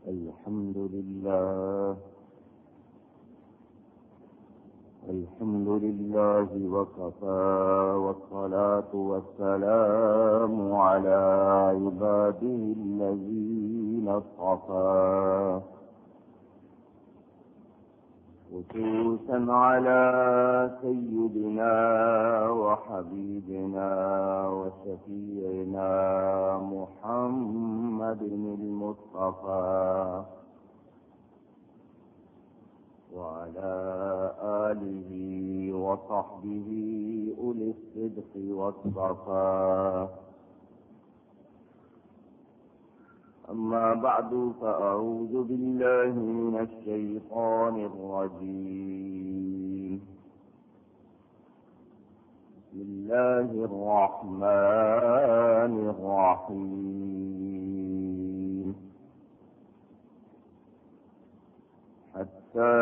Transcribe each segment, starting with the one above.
الحمد لله وكفى والصلاة والسلام على عباده الذين اصطفى خصوصا على سيدنا وحبيبنا وشفيعنا محمد المصطفى وعلى آله وصحبه أولي الصدق والصفا. أما بعد فأعوذ بالله من الشيطان الرجيم. بسم الله الرحمن الرحيم. حتى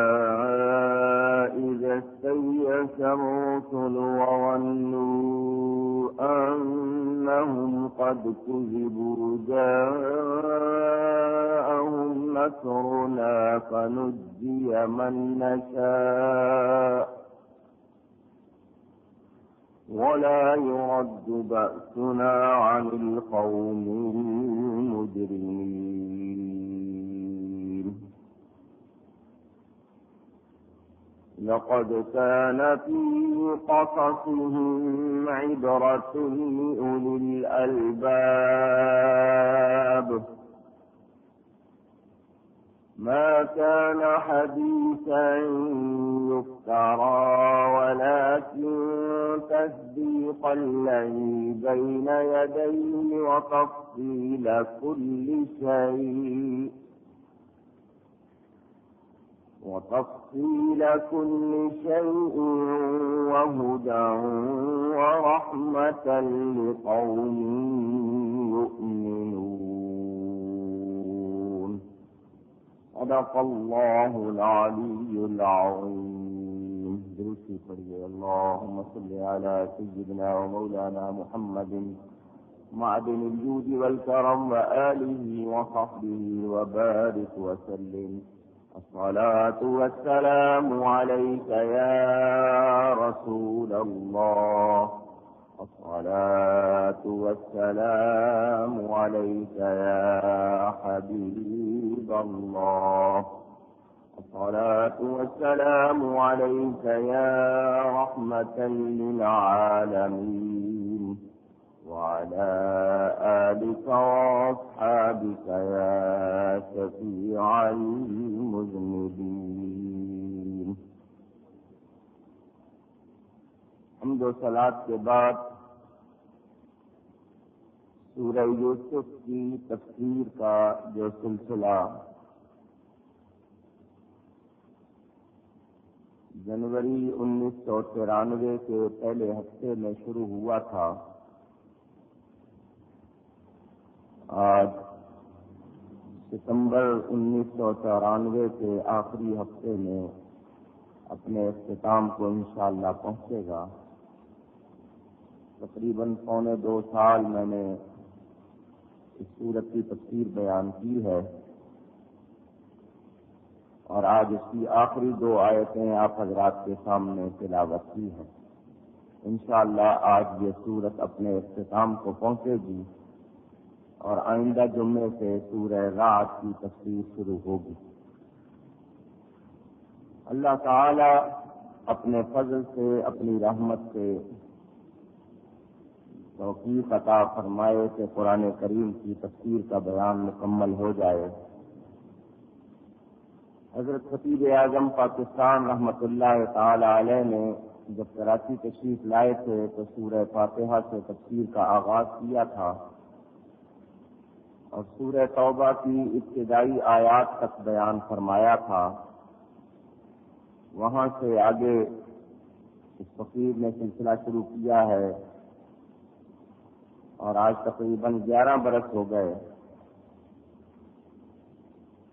إذا استيأس الرسل وظنوا أنهم قد كذبوا جاءهم نصرنا فنجي من نشاء ولا يرد بأسنا عن القوم المجرمين. لقد كان في قصصهم عبرة لأولي الألباب ما كان حديثا يفترى ولكن تصديق الذي بين يديه وتفصيل كل شيء وهدى ورحمة لقوم يؤمنون. صدق الله العلي العظيم. درود پڑھیے. اللهم صل على سيدنا ومولانا محمد معدن الجود والكرم وآله وصحبه وبارك وسلم. الصلاة والسلام عليك يا رسول الله. الصلاة والسلام عليك يا حبيب الله. الصلاة والسلام عليك يا رحمة للعالمين وعلى آلك وأصحابك يا شفيع المذنبين. حمد و صلاۃ کے بعد سورہ یوسف کی تفسیر کا جو سلسلہ جنوری 1993 کے پہلے ہفتے میں شروع ہوا تھا، آج ستمبر 1994 کے آخری ہفتے میں اپنے اختتام کو انشاءاللہ پہنچے گا. تقریباً 2.25 سال میں نے اس سورت کی تفسیر بیان کی ہے اور آج اس کی آخری 2 آیتیں آپ حضرات کے سامنے تلاوت کی ہیں. انشاءاللہ آج یہ سورت اپنے اختتام کو پہنچے گی اور آئندہ جمعے سے سورہ رعد کی تفسیر شروع ہوگی. اللہ تعالی اپنے فضل سے، اپنی رحمت سے توفیق عطا فرمائے کہ قرآن کریم کی تفسیر کا بیان مکمل ہو جائے. حضرت خطیب اعظم پاکستان رحمۃ اللہ تعالی علیہ نے جب کراچی تشریف لائے تھے تو سورہ فاتحہ سے تفسیر کا آغاز کیا تھا اور سورہ توبہ کی ابتدائی آیات تک بیان فرمایا تھا. وہاں سے آگے اس فقیر نے سلسلہ شروع کیا ہے اور آج تقریباً 11 برس ہو گئے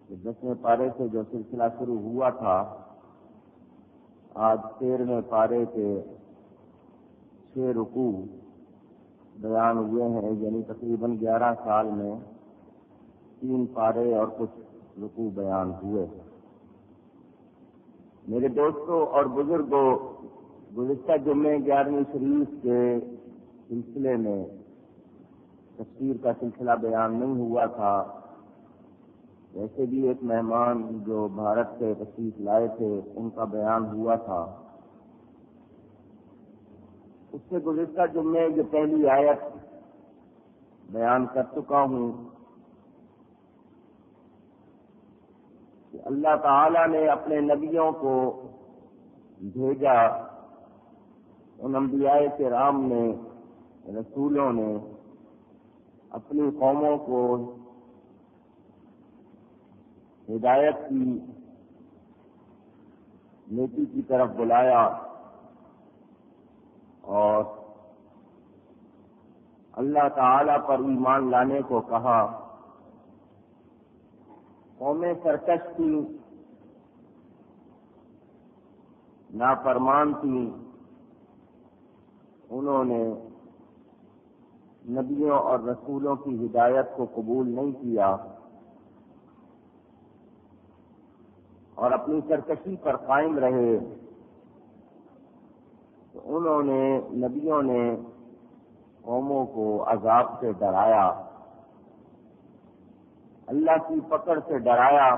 کہ 10ویں پارے سے جو سلسلہ شروع ہوا تھا آج 13ویں پارے کے 6 رکوع بیان ہوئے ہیں، یعنی تقریباً 11 سال میں 3 پارے اور کچھ رکوع بیان ہوئے۔ میرے دوستوں اور بزرگوں، گزشتہ جمعے 11ویں شریف کے سلسلے میں تفسیر کا سلسلہ بیان نہیں ہوا تھا۔ ویسے بھی ایک مہمان جو بھارت سے تشریف لائے تھے ان کا بیان ہوا تھا۔ اس سے گزشتہ جمعے جو پہلی آیت بیان کر چکا ہوں کہ اللہ تعالی نے اپنے نبیوں کو بھیجا، ان انبیاء کرام نے، رسولوں نے اپنی قوموں کو ہدایت کی، نیکی کی طرف بلایا اور اللہ تعالی پر ایمان لانے کو کہا۔ قومیں سرکش تھیں، نافرمان تھیں، انہوں نے نبیوں اور رسولوں کی ہدایت کو قبول نہیں کیا اور اپنی سرکشی پر قائم رہے۔ تو انہوں نے، نبیوں نے قوموں کو عذاب سے ڈرایا، اللہ کی پکڑ سے ڈرایا،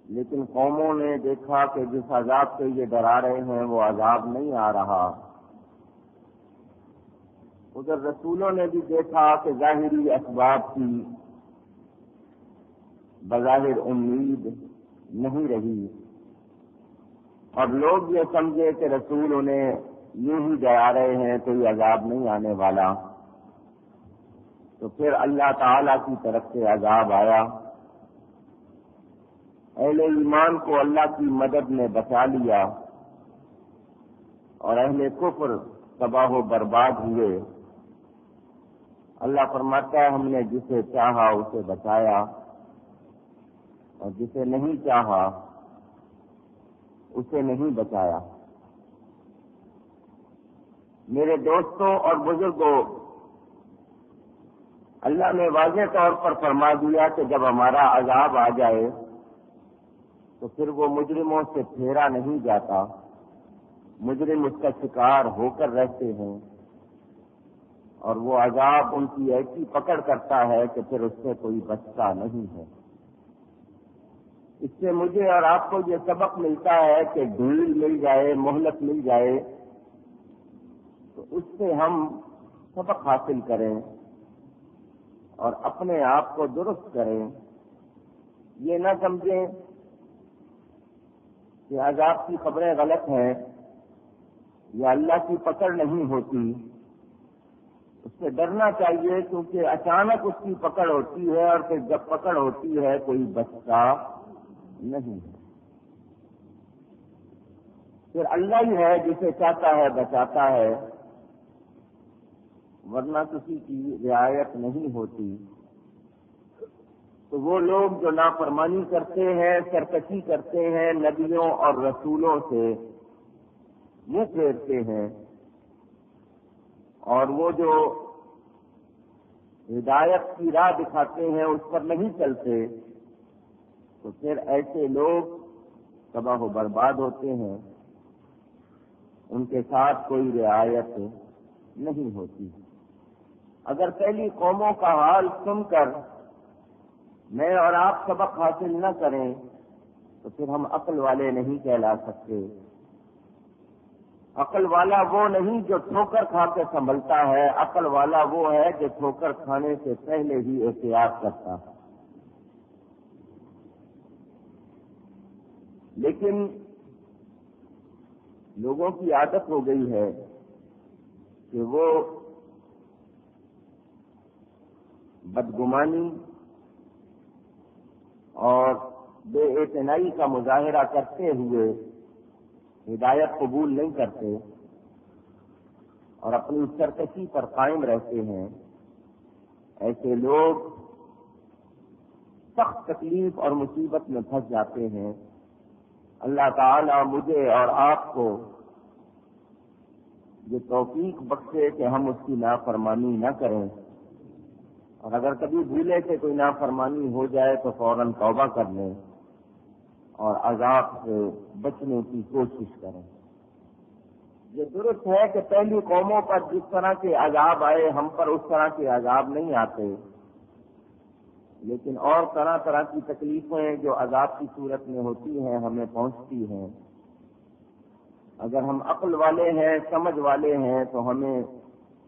لیکن قوموں نے دیکھا کہ جس عذاب سے یہ ڈرا رہے ہیں وہ عذاب نہیں آ رہا۔ ادھر رسولوں نے بھی دیکھا کہ ظاہری اسباب کی بظاہر امید نہیں رہی، اور لوگ یہ سمجھے کہ رسول انہیں یوں ہی ڈرا رہے ہیں، کوئی عذاب نہیں آنے والا۔ تو پھر اللہ تعالی کی طرف سے عذاب آیا، اہل ایمان کو اللہ کی مدد نے بچا لیا اور اہل کفر تباہ و برباد ہوئے۔ اللہ فرماتا ہے ہم نے جسے چاہا اسے بچایا اور جسے نہیں چاہا اسے نہیں بچایا۔ میرے دوستوں اور بزرگوں، اللہ نے واضح طور پر فرما دیا کہ جب ہمارا عذاب آ جائے تو پھر وہ مجرموں سے پھیرا نہیں جاتا، مجرم اس کا شکار ہو کر رہتے ہیں اور وہ عذاب ان کی ایسی پکڑ کرتا ہے کہ پھر اس سے کوئی بچتا نہیں ہے۔ اس سے مجھے اور آپ کو یہ سبق ملتا ہے کہ ڈھیل مل جائے، مہلت مل جائے تو اس سے ہم سبق حاصل کریں اور اپنے آپ کو درست کریں۔ یہ نہ سمجھیں کہ عذاب کی خبریں غلط ہیں یا اللہ کی پکڑ نہیں ہوتی، اس سے ڈرنا چاہیے، کیونکہ اچانک اس کی پکڑ ہوتی ہے اور پھر جب پکڑ ہوتی ہے کوئی بچتا نہیں ہے۔ پھر اللہ ہی ہے جسے چاہتا ہے بچاتا ہے، ورنہ کسی کی رعایت نہیں ہوتی۔ تو وہ لوگ جو نافرمانی کرتے ہیں، سرکشی کرتے ہیں، نبیوں اور رسولوں سے منہ پھیرتے ہیں اور وہ جو ہدایت کی راہ دکھاتے ہیں اس پر نہیں چلتے، تو پھر ایسے لوگ تباہ و برباد ہوتے ہیں، ان کے ساتھ کوئی رعایت نہیں ہوتی۔ اگر پہلی قوموں کا حال سن کر میں اور آپ سبق حاصل نہ کریں تو پھر ہم عقل والے نہیں کہلا سکتے۔ عقل والا وہ نہیں جو ٹھوکر کھا کے سنبھلتا ہے، عقل والا وہ ہے جو ٹھوکر کھانے سے پہلے ہی احتیاط کرتا ہے۔ لیکن لوگوں کی عادت ہو گئی ہے کہ وہ بدگمانی اور بے اعتنائی کا مظاہرہ کرتے ہوئے ہدایت قبول نہیں کرتے اور اپنی سرکشی پر قائم رہتے ہیں۔ ایسے لوگ سخت تکلیف اور مصیبت میں پھنس جاتے ہیں۔ اللہ تعالی مجھے اور آپ کو یہ توفیق بخشے کہ ہم اس کی نافرمانی نہ کریں اور اگر کبھی بھولے سے کوئی نافرمانی ہو جائے تو فوراً توبہ کر لیں اور عذاب سے بچنے کی کوشش کریں۔ یہ درست ہے کہ پہلی قوموں پر جس طرح کے عذاب آئے ہم پر اس طرح کے عذاب نہیں آتے، لیکن اور طرح طرح کی تکلیفیں جو عذاب کی صورت میں ہوتی ہیں ہمیں پہنچتی ہیں۔ اگر ہم عقل والے ہیں، سمجھ والے ہیں، تو ہمیں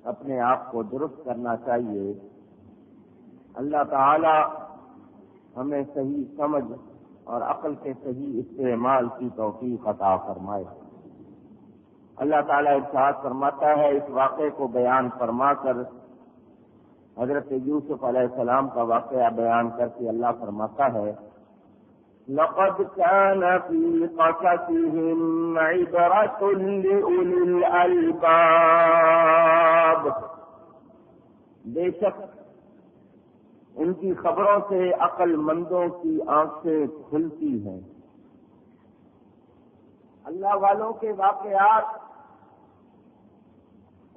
اپنے آپ کو درست کرنا چاہیے۔ اللہ تعالی ہمیں صحیح سمجھ اور عقل کے صحیح استعمال کی توفیق عطا فرمائے۔ اللہ تعالیٰ ارشاد فرماتا ہے، اس واقعے کو بیان فرما کر حضرت یوسف علیہ السلام کا واقعہ بیان کر کے اللہ فرماتا ہے، لَقَدْ كَانَ فِي قَصَصِهِمْ عِبْرَةٌ لِأُولِي الْأَلْبَابِ، بے شک ان کی خبروں سے عقل مندوں کی آنکھیں کھلتی ہیں۔ اللہ والوں کے واقعات،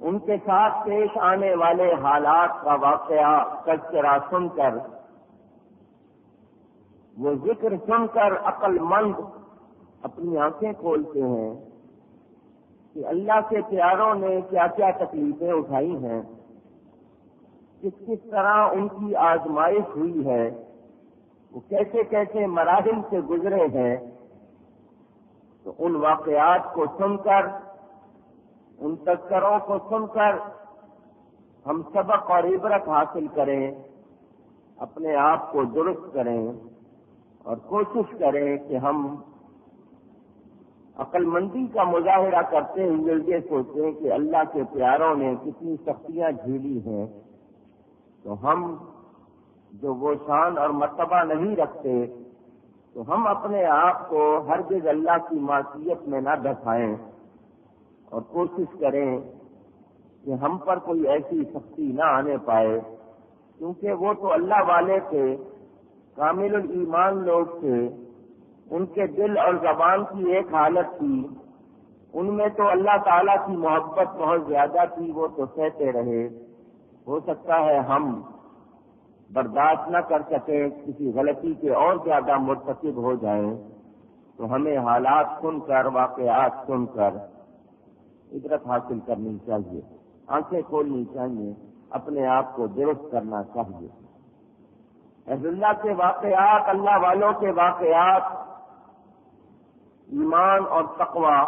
ان کے ساتھ پیش آنے والے حالات کا واقعہ تذکرہ سن کر، وہ ذکر سن کر عقل مند اپنی آنکھیں کھولتے ہیں کہ اللہ کے پیاروں نے کیا کیا تکلیفیں اٹھائی ہیں، کس کس طرح ان کی آزمائش ہوئی ہے، وہ کیسے کیسے مراحل سے گزرے ہیں۔ تو ان واقعات کو سن کر، ان تذکروں کو سن کر ہم سبق اور عبرت حاصل کریں، اپنے آپ کو درست کریں اور کوشش کریں کہ ہم عقل مندی کا مظاہرہ کرتے ہوئے یہ سوچیں کہ اللہ کے پیاروں نے کتنی سختیاں جھیلی ہیں، تو ہم جو وہ شان اور مرتبہ نہیں رکھتے، تو ہم اپنے آپ کو ہرگز اللہ کی معصیت میں نہ دھسائیں اور کوشش کریں کہ ہم پر کوئی ایسی سختی نہ آنے پائے، کیونکہ وہ تو اللہ والے تھے، کامل الایمان لوگ تھے، ان کے دل اور زبان کی ایک حالت تھی، ان میں تو اللہ تعالیٰ کی محبت بہت زیادہ تھی، وہ تو سہتے رہے۔ ہو سکتا ہے ہم برداشت نہ کر سکیں، کسی غلطی کے اور زیادہ مرتکب ہو جائیں، تو ہمیں حالات سن کر، واقعات سن کر عبرت حاصل کرنی چاہیے، آنکھیں کھولنی چاہیے، اپنے آپ کو درست کرنا چاہیے۔ اہل اللہ کے واقعات، اللہ والوں کے واقعات ایمان اور تقوی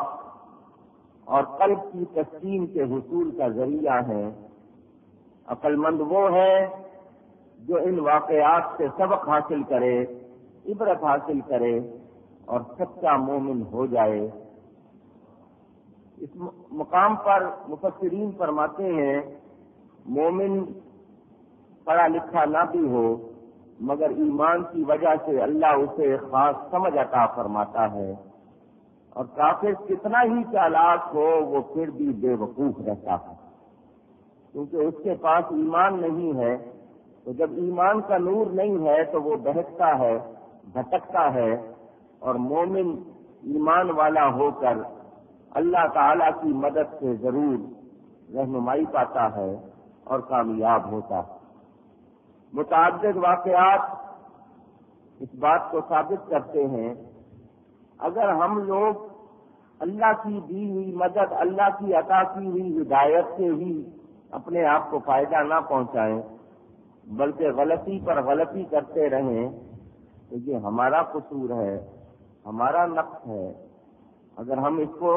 اور قلب کی تسکین کے حصول کا ذریعہ ہیں۔ عقل مند وہ ہے جو ان واقعات سے سبق حاصل کرے، عبرت حاصل کرے اور سچا مومن ہو جائے۔ اس مقام پر مفسرین فرماتے ہیں، مومن پڑھا لکھا نہ بھی ہو مگر ایمان کی وجہ سے اللہ اسے خاص سمجھ عطا فرماتا ہے، اور کافر کتنا ہی چالاک ہو وہ پھر بھی بے وقوف رہتا ہے، کیونکہ اس کے پاس ایمان نہیں ہے۔ تو جب ایمان کا نور نہیں ہے تو وہ بہکتا ہے، بھٹکتا ہے، اور مومن ایمان والا ہو کر اللہ تعالی کی مدد سے ضرور رہنمائی پاتا ہے اور کامیاب ہوتا ہے۔ متعدد واقعات اس بات کو ثابت کرتے ہیں، اگر ہم لوگ اللہ کی دی ہوئی مدد، اللہ کی عطا کی ہوئی ہدایت سے ہی اپنے آپ کو فائدہ نہ پہنچائیں بلکہ غلطی پر غلطی کرتے رہیں، تو یہ ہمارا قصور ہے، ہمارا نقص ہے۔ اگر ہم اس کو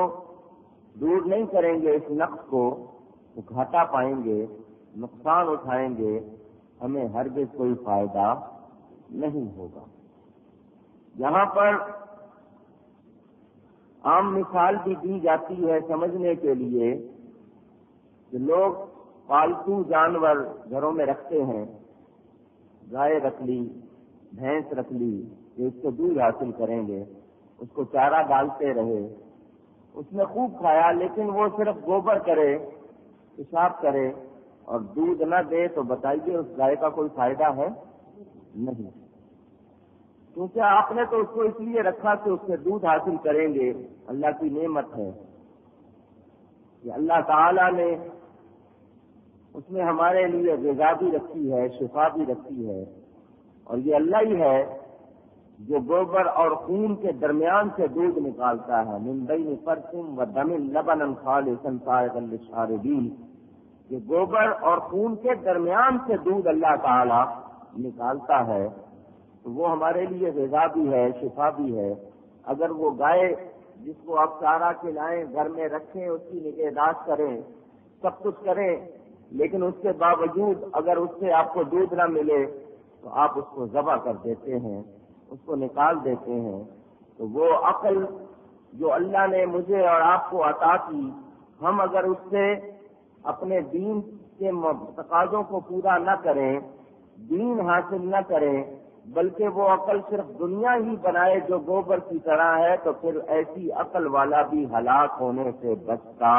دور نہیں کریں گے، اس نقص کو، تو گھاٹا پائیں گے، نقصان اٹھائیں گے، ہمیں ہرگز کوئی فائدہ نہیں ہوگا۔ یہاں پر عام مثال بھی دی جاتی ہے سمجھنے کے لیے کہ لوگ پالتو جانور گھروں میں رکھتے ہیں، گائے رکھ لی، بھینس رکھ لی، کہ اس سے دودھ حاصل کریں گے، اس کو چارہ ڈالتے رہے، اس نے خوب کھایا، لیکن وہ صرف گوبر کرے، پیشاب کرے اور دودھ نہ دے، تو بتائیے اس گائے کا کوئی فائدہ ہے؟ نہیں، کیونکہ آپ نے تو اس کو اس لیے رکھا کہ اس سے دودھ حاصل کریں گے۔ اللہ کی نعمت ہے کہ اللہ تعالی نے اس میں ہمارے لیے غذا بھی رکھی ہے، شفا بھی رکھی ہے، اور یہ اللہ ہی ہے جو گوبر اور خون کے درمیان سے دودھ نکالتا ہے، من بین فرث و دم لبنا خالصا سائغا للشاربین، کہ گوبر اور خون کے درمیان سے دودھ اللہ تعالی نکالتا ہے، تو وہ ہمارے لیے غذا بھی ہے، شفا بھی ہے۔ اگر وہ گائے جس کو آپ چارہ کھلائیں، گھر میں رکھیں، اس کی نگہداشت کریں، سب کچھ کریں، لیکن اس کے باوجود اگر اس سے آپ کو دودھ نہ ملے تو آپ اس کو ذبح کر دیتے ہیں، اس کو نکال دیتے ہیں، تو وہ عقل جو اللہ نے مجھے اور آپ کو عطا کی، ہم اگر اس سے اپنے دین کے تقاضوں کو پورا نہ کریں، دین حاصل نہ کریں، بلکہ وہ عقل صرف دنیا ہی بنائے جو گوبر کی طرح ہے، تو پھر ایسی عقل والا بھی ہلاک ہونے سے بچتا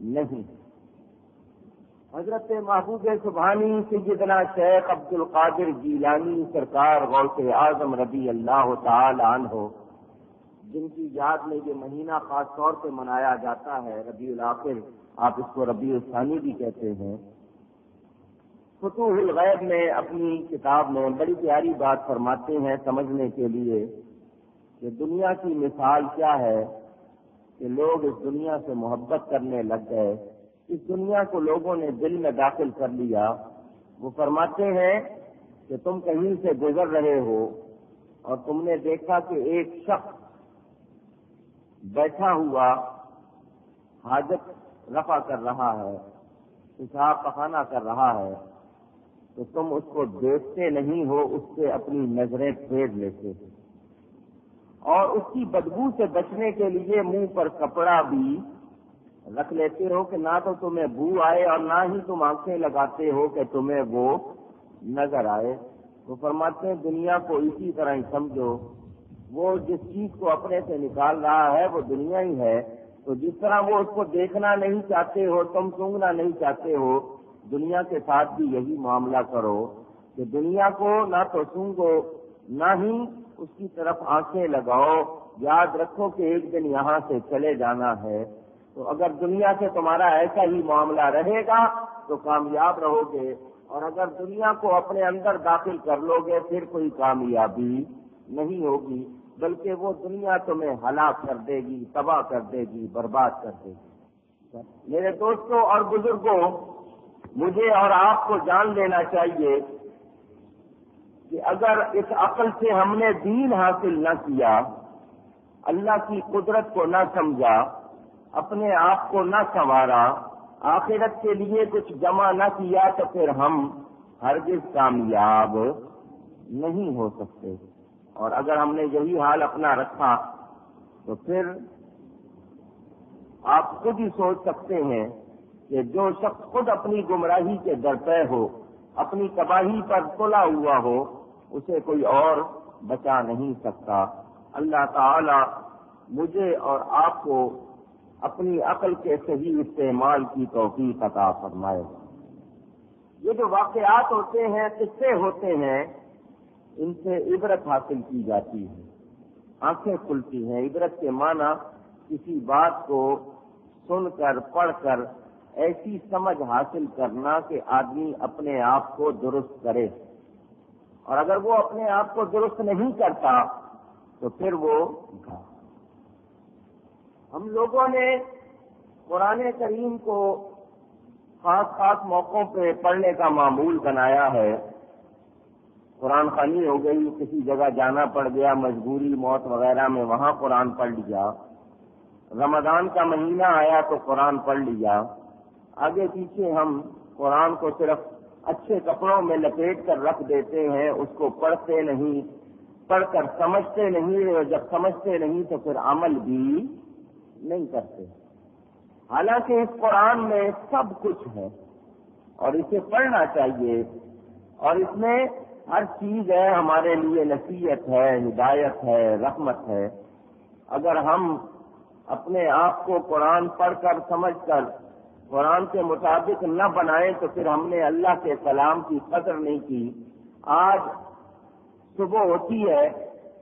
نہیں۔ حضرت محبوب سبحانی سیدنا شیخ عبد القادر جیلانی سرکار غوث اعظم رضی اللہ تعالی عنہ، جن کی یاد میں یہ مہینہ خاص طور پہ منایا جاتا ہے، ربیع الاخر، آپ اس کو ربیع الثانی بھی کہتے ہیں، فتوح الغیب میں اپنی کتاب میں بڑی پیاری بات فرماتے ہیں سمجھنے کے لیے کہ دنیا کی مثال کیا ہے، کہ لوگ اس دنیا سے محبت کرنے لگ گئے، اس دنیا کو لوگوں نے دل میں داخل کر لیا۔ وہ فرماتے ہیں کہ تم کہیں سے گزر رہے ہو اور تم نے دیکھا کہ ایک شخص بیٹھا ہوا حاجت رفع کر رہا ہے، پیشاب پخانہ کر رہا ہے، تو تم اس کو دیکھتے نہیں ہو، اس سے اپنی نظریں پھیر لیتے ہو، اور اس کی بدبو سے بچنے کے لیے منہ پر کپڑا بھی رکھ لیتے ہو کہ نہ تو تمہیں بو آئے اور نہ ہی تم آنکھیں لگاتے ہو کہ تمہیں وہ نظر آئے۔ تو فرماتے ہیں دنیا کو اسی طرح ہی سمجھو، وہ جس چیز کو اپنے سے نکال رہا ہے وہ دنیا ہی ہے، تو جس طرح وہ اس کو دیکھنا نہیں چاہتے ہو، تم سونگنا نہیں چاہتے ہو، دنیا کے ساتھ بھی یہی معاملہ کرو کہ دنیا کو نہ تو سونگو نہ ہی اس کی طرف آنکھیں لگاؤ، یاد رکھو کہ ایک دن یہاں سے چلے جانا ہے۔ تو اگر دنیا سے تمہارا ایسا ہی معاملہ رہے گا تو کامیاب رہو گے، اور اگر دنیا کو اپنے اندر داخل کر لو گے پھر کوئی کامیابی نہیں ہوگی، بلکہ وہ دنیا تمہیں ہلاک کر دے گی، تباہ کر دے گی، برباد کر دے گی۔ میرے دوستوں اور بزرگوں، مجھے اور آپ کو جان لینا چاہیے کہ اگر اس عقل سے ہم نے دین حاصل نہ کیا، اللہ کی قدرت کو نہ سمجھا، اپنے آپ کو نہ سنوارا، آخرت کے لیے کچھ جمع نہ کیا، تو پھر ہم ہرگز کامیاب نہیں ہو سکتے۔ اور اگر ہم نے یہی حال اپنا رکھا تو پھر آپ خود ہی سوچ سکتے ہیں کہ جو شخص خود اپنی گمراہی کے درپے ہو، اپنی تباہی پر تلا ہوا ہو، اسے کوئی اور بچا نہیں سکتا۔ اللہ تعالی مجھے اور آپ کو اپنی عقل کے صحیح استعمال کی توفیق عطا فرمائے۔ یہ جو واقعات ہوتے ہیں، قصے ہوتے ہیں، ان سے عبرت حاصل کی جاتی ہے، آنکھیں کھلتی ہیں۔ عبرت کے معنی کسی بات کو سن کر، پڑھ کر ایسی سمجھ حاصل کرنا کہ آدمی اپنے آپ کو درست کرے، اور اگر وہ اپنے آپ کو درست نہیں کرتا تو پھر وہ ہم لوگوں نے قرآن کریم کو خاص خاص موقعوں پہ پڑھنے کا معمول بنایا ہے۔ قرآن خوانی ہو گئی، کسی جگہ جانا پڑ گیا، مجبوری، موت وغیرہ میں وہاں قرآن پڑھ لیا، رمضان کا مہینہ آیا تو قرآن پڑھ لیا، آگے پیچھے ہم قرآن کو صرف اچھے کپڑوں میں لپیٹ کر رکھ دیتے ہیں، اس کو پڑھتے نہیں، پڑھ کر سمجھتے نہیں، اور جب سمجھتے نہیں تو پھر عمل بھی نہیں کرتے۔ حالانکہ اس قرآن میں سب کچھ ہے اور اسے پڑھنا چاہیے، اور اس میں ہر چیز ہے، ہمارے لیے نصیحت ہے، ہدایت ہے، رحمت ہے۔ اگر ہم اپنے آپ کو قرآن پڑھ کر، سمجھ کر قرآن کے مطابق نہ بنائیں تو پھر ہم نے اللہ کے کلام کی قدر نہیں کی۔ آج صبح ہوتی ہے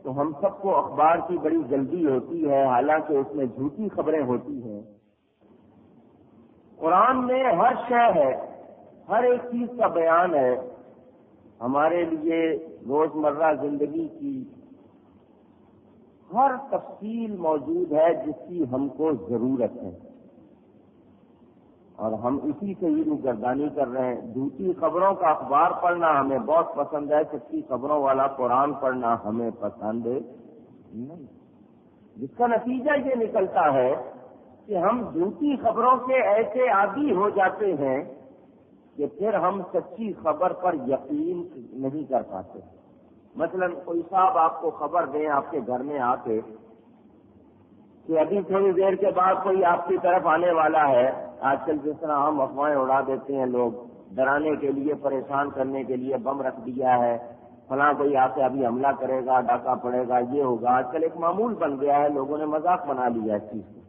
تو ہم سب کو اخبار کی بڑی جلدی ہوتی ہے، حالانکہ اس میں جھوٹی خبریں ہوتی ہیں۔ قرآن میں ہر شے ہے، ہر ایک چیز کا بیان ہے. ہمارے لیے روزمرہ زندگی کی ہر تفصیل موجود ہے جس کی ہم کو ضرورت ہے، اور ہم اسی سے ہی روگردانی کر رہے ہیں. جھوٹی خبروں کا اخبار پڑھنا ہمیں بہت پسند ہے، سچی خبروں والا قرآن پڑھنا ہمیں پسند نہیں، جس کا نتیجہ یہ نکلتا ہے کہ ہم جھوٹی خبروں کے ایسے عادی ہو جاتے ہیں کہ پھر ہم سچی خبر پر یقین نہیں کر پاتے. مثلا کوئی صاحب آپ کو خبر دیں آپ کے گھر میں آ کے کہ ابھی تھوڑی دیر کے بعد کوئی آپ کی طرف آنے والا ہے. آج کل جس طرح ہم افواہیں اڑا دیتے ہیں لوگ، ڈرانے کے لیے، پریشان کرنے کے لیے بم رکھ دیا ہے، فلاں کوئی آ کے ابھی حملہ کرے گا، ڈاکہ پڑے گا، یہ ہوگا. آج کل ایک معمول بن گیا ہے، لوگوں نے مذاق بنا لیا اس چیز کو.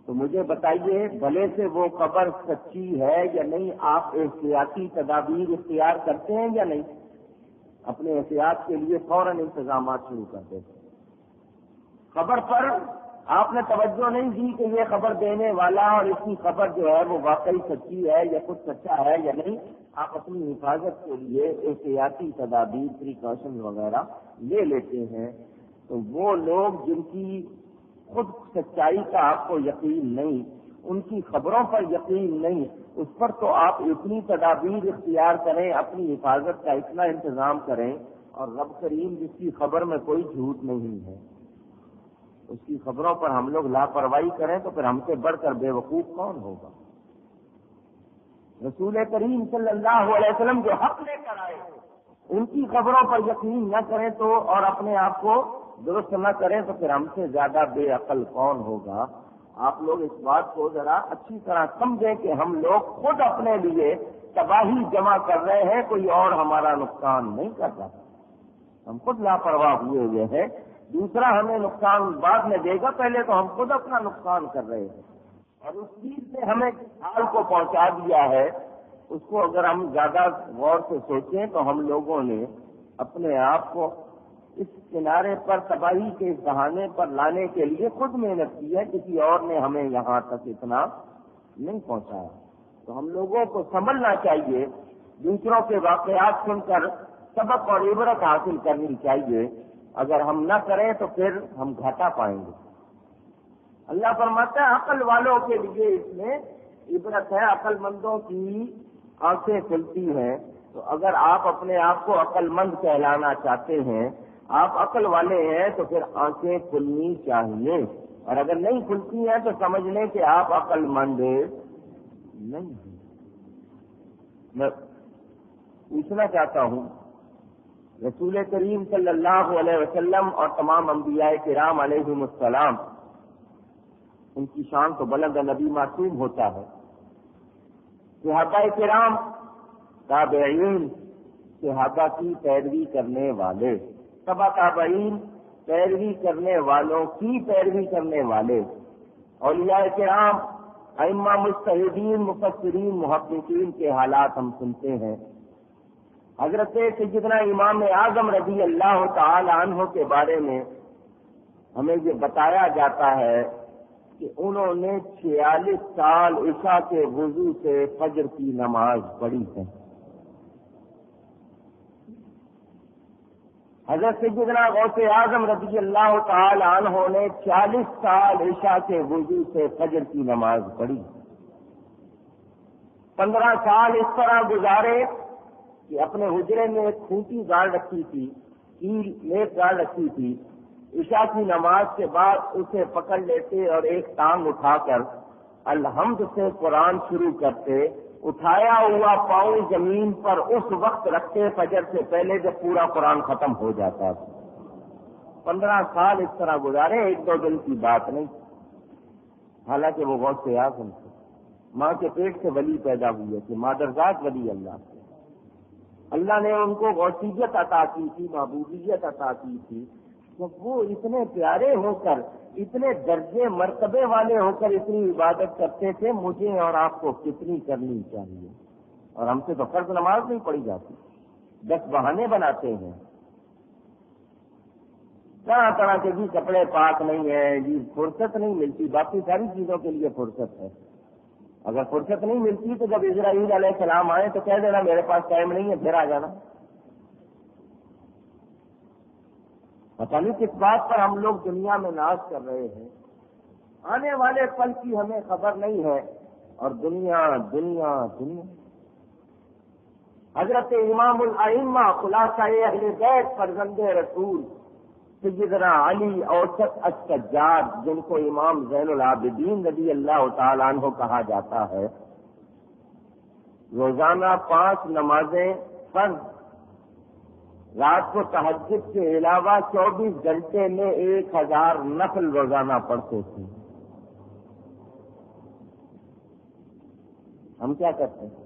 تو مجھے بتائیے بھلے سے وہ خبر سچی ہے یا نہیں، آپ احتیاطی تدابیر اختیار کرتے ہیں یا نہیں؟ اپنے احتیاط کے لیے فوراً انتظامات شروع کر دیتے ہیں. خبر پر آپ نے توجہ نہیں دی کہ یہ خبر دینے والا اور اس کی خبر جو ہے وہ واقعی سچی ہے یا کچھ سچا ہے یا نہیں. آپ اپنی حفاظت کے لیے احتیاطی تدابیر، پریکاشن وغیرہ لے لیتے ہیں. تو وہ لوگ جن کی خود سچائی کا آپ کو یقین نہیں، ان کی خبروں پر یقین نہیں، اس پر تو آپ اتنی تدابیر اختیار کریں، اپنی حفاظت کا اتنا انتظام کریں. اور رب کریم جس کی خبر میں کوئی جھوٹ نہیں ہے، اس کی خبروں پر ہم لوگ لاپرواہی کریں تو پھر ہم سے بڑھ کر بے وقوف کون ہوگا؟ رسول کریم صلی اللہ علیہ وسلم جو حق لے کر آئے ان کی خبروں پر یقین نہ کریں تو اور اپنے آپ کو درست نہ کریں تو پھر ہم سے زیادہ بے عقل کون ہوگا؟ آپ لوگ اس بات کو ذرا اچھی طرح سمجھیں کہ ہم لوگ خود اپنے لیے تباہی جمع کر رہے ہیں، کوئی اور ہمارا نقصان نہیں کر رہا. ہم خود لاپرواہ ہوئے ہیں، دوسرا ہمیں نقصان بعد میں دے گا، پہلے تو ہم خود اپنا نقصان کر رہے ہیں. اور اس چیز نے ہمیں حال کو پہنچا دیا ہے، اس کو اگر ہم زیادہ غور سے سوچیں تو ہم لوگوں نے اپنے آپ کو اس کنارے پر تباہی کے اس بہانے پر لانے کے لیے خود محنت کی ہے، کسی اور نے ہمیں یہاں تک اتنا نہیں پہنچایا. تو ہم لوگوں کو سنبھلنا چاہیے، دوسروں کے واقعات سن کر سبق اور عبرت حاصل کرنی چاہیے. اگر ہم نہ کریں تو پھر ہم گھاٹا پائیں گے. اللہ فرماتا ہے عقل والوں کے لیے اس میں عبرت ہے، عقل مندوں کی آنکھیں کھلتی ہیں. تو اگر آپ اپنے آپ کو عقل مند کہلانا چاہتے ہیں، آپ عقل والے ہیں، تو پھر آنکھیں کھلنی چاہیے. اور اگر نہیں کھلتی ہیں تو سمجھ لیں کہ آپ عقل مند نہیں ہیں. میں پوچھنا چاہتا ہوں، رسول کریم صلی اللہ علیہ وسلم اور تمام انبیاء کرام علیہم السلام، ان کی شان تو بلند، نبی معصوم ہوتا ہے. صحابہ کرام، تابعین، صحابہ کی پیروی کرنے والے، تبع تابعین، پیروی کرنے والوں کی پیروی کرنے والے، اولیاء کرام، ائمہ مجتہدین، مفسرین، محققین کے حالات ہم سنتے ہیں. حضرت سیدنا امام اعظم رضی اللہ تعالی عنہ کے بارے میں ہمیں یہ بتایا جاتا ہے کہ انہوں نے 46 سال عشاء کے وضو سے فجر کی نماز پڑھی ہے. حضرت سیدنا غوث اعظم رضی اللہ تعالی عنہ نے 40 سال عشاء کے وضو سے فجر کی نماز پڑھی. 15 سال اس طرح گزارے کہ اپنے حجرے میں ایک کھوٹی گاڑ رکھی تھی، کیل میز گاڑ رکھی تھی. عشاء کی نماز کے بعد اسے پکڑ لیتے اور ایک ٹانگ اٹھا کر الحمد سے قرآن شروع کرتے. اٹھایا ہوا پاؤں زمین پر اس وقت رکھتے فجر سے پہلے جب پورا قرآن ختم ہو جاتا تھا. 15 سال اس طرح گزارے، ایک دو دن کی بات نہیں. حالانکہ وہ غوث اعظم تھے، ماں کے پیٹ سے ولی پیدا ہوئے تھے، مادرزاد ولی اللہ تھے. اللہ نے ان کو غوثیت عطا کی تھی، محبوبیت عطا کی تھی. جب وہ اتنے پیارے ہو کر، اتنے درجے مرتبے والے ہو کر اتنی عبادت کرتے تھے، مجھے اور آپ کو کتنی کرنی چاہیے؟ اور ہم سے تو فرض نماز نہیں پڑھی جاتی، 10 بہانے بناتے ہیں. طرح طرح کے جی کپڑے پاک نہیں ہیں، جی فرصت نہیں ملتی، باقی ساری چیزوں کے لیے فرصت ہے. اگر فرصت نہیں ملتی تو جب اسرائیل علیہ السلام آئے تو کہہ دینا میرے پاس ٹائم نہیں ہے، پھر آ جانا۔ پتہ نہیں کس بات پر ہم لوگ دنیا میں ناز کر رہے ہیں، آنے والے پل کی ہمیں خبر نہیں ہے، اور دنیا دنیا دنیا۔ حضرت امام الائمہ خلاصہ اہل بیت فرزند رسول سیدنا علی اوسط السجاد، جن کو امام زین العابدین رضی اللہ تعالیٰ عنہ کہا جاتا ہے، روزانہ 5 نمازیں فرض، رات کو تہجد کے علاوہ 24 گھنٹے میں 1000 نفل روزانہ پڑھتے تھے۔ ہم کیا کرتے ہیں؟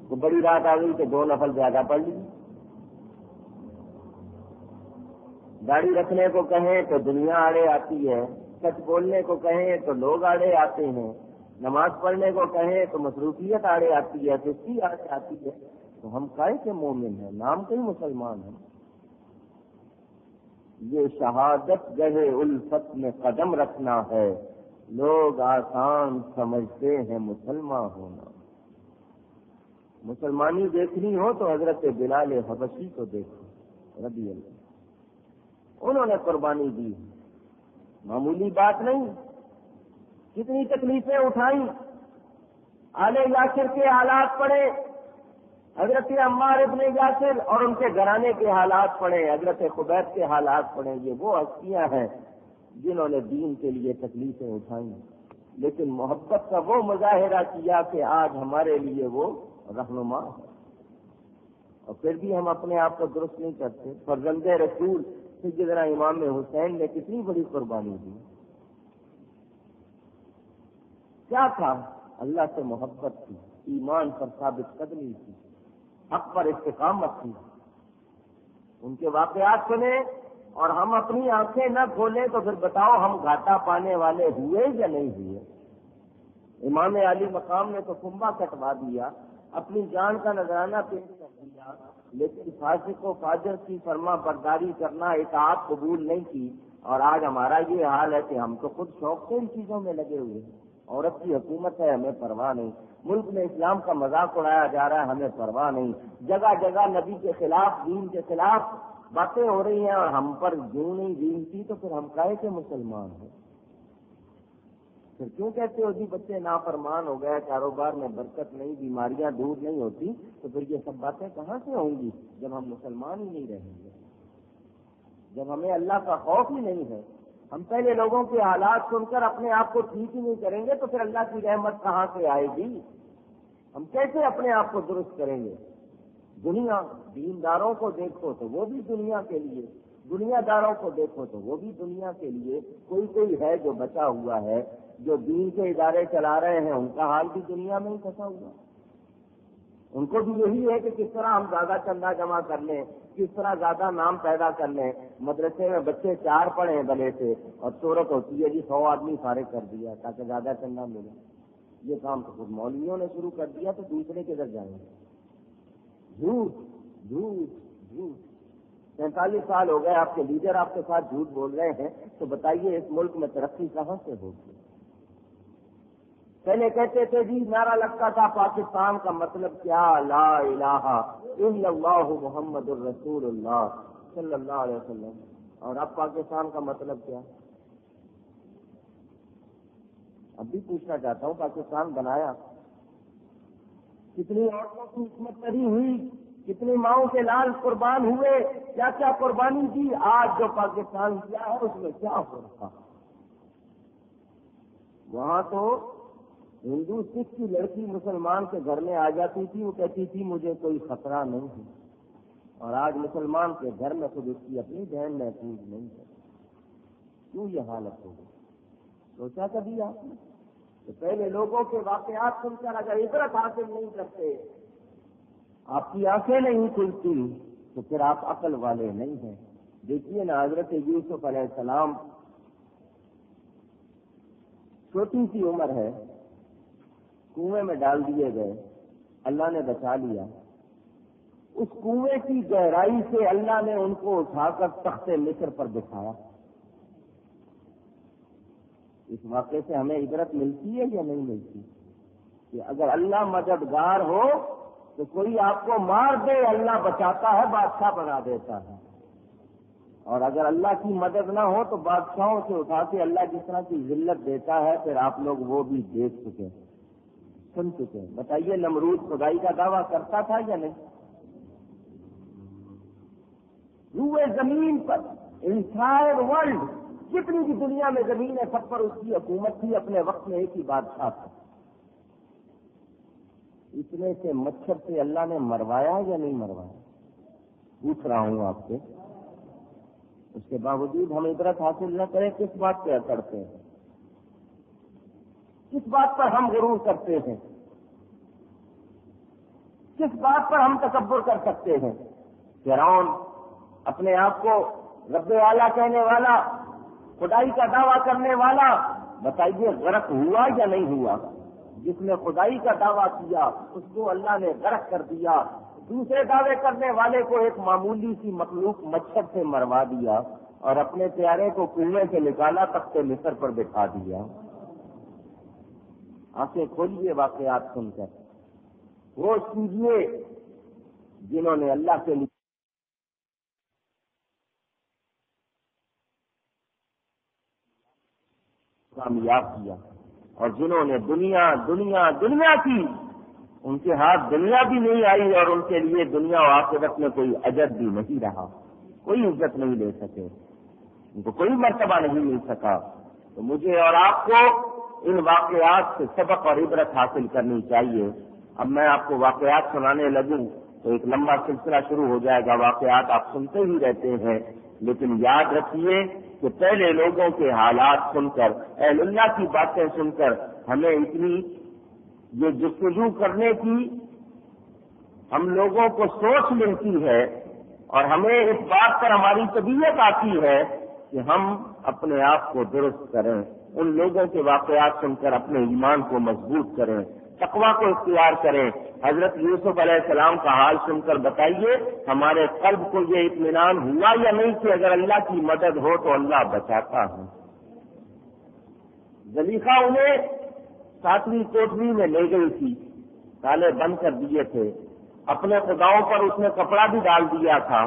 تو بڑی رات آ گئی کہ 2 نفل زیادہ پڑھ لی، داڑھی رکھنے کو کہیں تو دنیا آڑے آتی ہے، سچ بولنے کو کہیں تو لوگ آڑے آتے ہیں، نماز پڑھنے کو کہیں تو مصروفیت آڑے آتی ہے، سستی آڑے آتی ہے، تو ہم کائے کے مومن ہیں، نام کے مسلمان ہیں۔ یہ شہادت گہے الفت میں قدم رکھنا ہے، لوگ آسان سمجھتے ہیں مسلمان ہونا۔ مسلمانی دیکھنی ہو تو حضرت بلال حبشی کو دیکھو رضی اللہ، انہوں نے قربانی دی، معمولی بات نہیں، کتنی تکلیفیں اٹھائیں، آل یاسر کے حالات پڑے، حضرت عمار ابن یاسر اور ان کے گھرانے کے حالات پڑے، حضرت خبیب کے حالات پڑے۔ یہ وہ ہستیاں ہیں جنہوں نے دین کے لیے تکلیفیں اٹھائیں، لیکن محبت کا وہ مظاہرہ کیا کہ آج ہمارے لیے وہ رہنما ہے، اور پھر بھی ہم اپنے آپ کو درست نہیں کرتے۔ فرزند رسول سیدنا امام حسین نے کتنی بڑی قربانی دی، کیا تھا؟ اللہ سے محبت تھی، ایمان پر ثابت قدمی تھی، حق پر استقامت تھی۔ ان کے واقعات سنیں اور ہم اپنی آنکھیں نہ کھولیں تو پھر بتاؤ ہم گھاٹا پانے والے ہوئے یا نہیں ہوئے؟ امام علی مقام نے تو کنبا کٹوا دیا، اپنی جان کا نذرانہ پیش کر دیا، لیکن فاسق و فاجر کی فرما برداری کرنا، اطاعت قبول نہیں کی، اور آج ہمارا یہ حال ہے کہ ہم تو خود شوق سے ان چیزوں میں لگے ہوئے ہیں۔ عورت کی حکومت ہے، ہمیں پرواہ نہیں، ملک میں اسلام کا مذاق اڑایا جا رہا ہے، ہمیں پرواہ نہیں، جگہ جگہ نبی کے خلاف، دین کے خلاف باتیں ہو رہی ہیں، اور ہم پر یوں نہیں دین کی، تو پھر ہم کہے کہ مسلمان ہیں؟ پھر کیوں کہتے ہو جی بچے نافرمان ہو گئے، کاروبار میں برکت نہیں، بیماریاں دور نہیں ہوتی؟ تو پھر یہ سب باتیں کہاں سے ہوں گی جب ہم مسلمان ہی نہیں رہیں گے، جب ہمیں اللہ کا خوف ہی نہیں ہے؟ ہم پہلے لوگوں کے حالات سن کر اپنے آپ کو ٹھیک ہی نہیں کریں گے تو پھر اللہ کی رحمت کہاں سے آئے گی؟ ہم کیسے اپنے آپ کو درست کریں گے؟ دنیا دینداروں کو دیکھو تو وہ بھی دنیا کے لیے، دنیا داروں کو دیکھو تو وہ بھی دنیا کے لیے، کوئی ہے جو بچا ہوا ہے، جو دین کے ادارے چلا رہے ہیں، ان کا حال بھی دنیا میں ہی پھنسا ہوا۔ ان کو بھی یہی ہے کہ کس طرح ہم زیادہ چندہ جمع کر لیں، کس طرح زیادہ نام پیدا کر لیں، مدرسے میں بچے 4 پڑھیں بھلے سے، اور صورت ہوتی ہے جی 100 آدمی فارغ کر دیا تاکہ زیادہ چندہ ملے۔ یہ کام تو خود مولویوں نے شروع کر دیا تو دوسرے کدھر جائیں گے؟ جھوٹ جھوٹ جھوٹ۔ 45 سال ہو گئے آپ کے لیڈر آپ کے ساتھ جھوٹ بول رہے ہیں، تو بتائیے اس ملک میں ترقی کہاں سے ہوگی؟ پہلے کہتے تھے جی، نعرہ لگتا تھا پاکستان کا مطلب کیا؟ لا الہ الا اللہ محمد الرسول اللہ صلی اللہ علیہ وسلم، اور اب پاکستان کا مطلب کیا؟ اب بھی پوچھنا چاہتا ہوں، پاکستان بنایا، کتنی عورتوں کی عصمت کری ہوئی، کتنی ماؤں کے لال قربان ہوئے، کیا کیا قربانی دی، آج جو پاکستان کیا ہے اس میں کیا ہو رہا؟ وہاں تو ہندو سکھ کی لڑکی مسلمان کے گھر میں آ جاتی تھی، وہ کہتی تھی مجھے کوئی خطرہ نہیں ہے، اور آج مسلمان کے گھر میں خود اس کی اپنی بہن محفوظ نہیں ہے۔ کیوں یہ حالت ہو گئی؟ سوچا کبھی آپ نے؟ تو پہلے لوگوں کے واقعات سن کر اگر عبرت حاصل نہیں کرتے، آپ کی آنکھیں نہیں کھلتی، تو پھر آپ عقل والے نہیں ہیں۔ دیکھیے نا، حضرت یوسف علیہ السلام، چھوٹی سی عمر ہے، کنویں میں ڈال دیے گئے، اللہ نے بچا لیا۔ اس کنویں کی گہرائی سے اللہ نے ان کو اٹھا کر تخت مصر پر بٹھایا۔ اس واقعے سے ہمیں عبرت ملتی ہے یا نہیں ملتی؟ کہ اگر اللہ مددگار ہو تو کوئی آپ کو مار دے اللہ بچاتا ہے، بادشاہ بنا دیتا ہے، اور اگر اللہ کی مدد نہ ہو تو بادشاہوں سے اٹھا کے اللہ جس طرح کی ذلت دیتا ہے پھر آپ لوگ وہ بھی دیکھ چکے، سن چکے۔ بتائیے نمرود خدائی کا دعویٰ کرتا تھا یا نہیں؟ روئے زمین پر انٹائر ورلڈ جتنی بھی دنیا میں زمین ہے سب پر اس کی حکومت تھی، اپنے وقت میں ایک ہی بادشاہ تھا۔ اتنے سے مچھر سے اللہ نے مروایا یا نہیں مروایا؟ پوچھ رہا ہوں آپ سے۔ اس کے باوجود ہم عبرت حاصل نہ کریں، کس بات پہ کرتے ہیں؟ کس بات پر ہم غرور کرتے ہیں؟ کس بات پر ہم تکبر کر سکتے ہیں؟ فرعون اپنے آپ کو رب اعلیٰ کہنے والا، خدائی کا دعویٰ کرنے والا، بتائیے غرق ہوا یا نہیں ہوا؟ جس نے خدائی کا دعویٰ کیا اس کو اللہ نے غرق کر دیا، دوسرے دعوے کرنے والے کو ایک معمولی سی مخلوق مچھر سے مروا دیا، اور اپنے پیارے کو کنویں سے نکالا، تخت مصر پر بٹھا دیا۔ آنکھیں کھولیے واقعات سن کر، ہوش کیجیے جنہوں نے اللہ کے لیے کامیاب کیا، اور جنہوں نے دنیا دنیا دنیا کی، ان کے ہاتھ دنیا بھی نہیں آئی اور ان کے لیے دنیا و آخرت میں کوئی اجر بھی نہیں رہا، کوئی عزت نہیں لے سکے، ان کو کوئی مرتبہ نہیں مل سکا۔ تو مجھے اور آپ کو ان واقعات سے سبق اور عبرت حاصل کرنی چاہیے۔ اب میں آپ کو واقعات سنانے لگوں تو ایک لمبا سلسلہ شروع ہو جائے گا، واقعات آپ سنتے ہی رہتے ہیں، لیکن یاد رکھیے کہ پہلے لوگوں کے حالات سن کر، اہل اللہ کی باتیں سن کر ہمیں اتنی یہ جستجو کرنے کی ہم لوگوں کو سوچ ملتی ہے، اور ہمیں اس بات پر ہماری طبیعت آتی ہے کہ ہم اپنے آپ کو درست کریں، ان لوگوں کے واقعات سن کر اپنے ایمان کو مضبوط کریں، تقویٰ کو اختیار کریں۔ حضرت یوسف علیہ السلام کا حال سن کر بتائیے ہمارے قلب کو یہ اطمینان ہوا یا نہیں کہ اگر اللہ کی مدد ہو تو اللہ بچاتا ہے۔ زلیخا انہیں 7ویں کوٹری میں لے گئی تھی، تالے بند کر دیے تھے، اپنے خداؤں پر اس نے کپڑا بھی ڈال دیا تھا،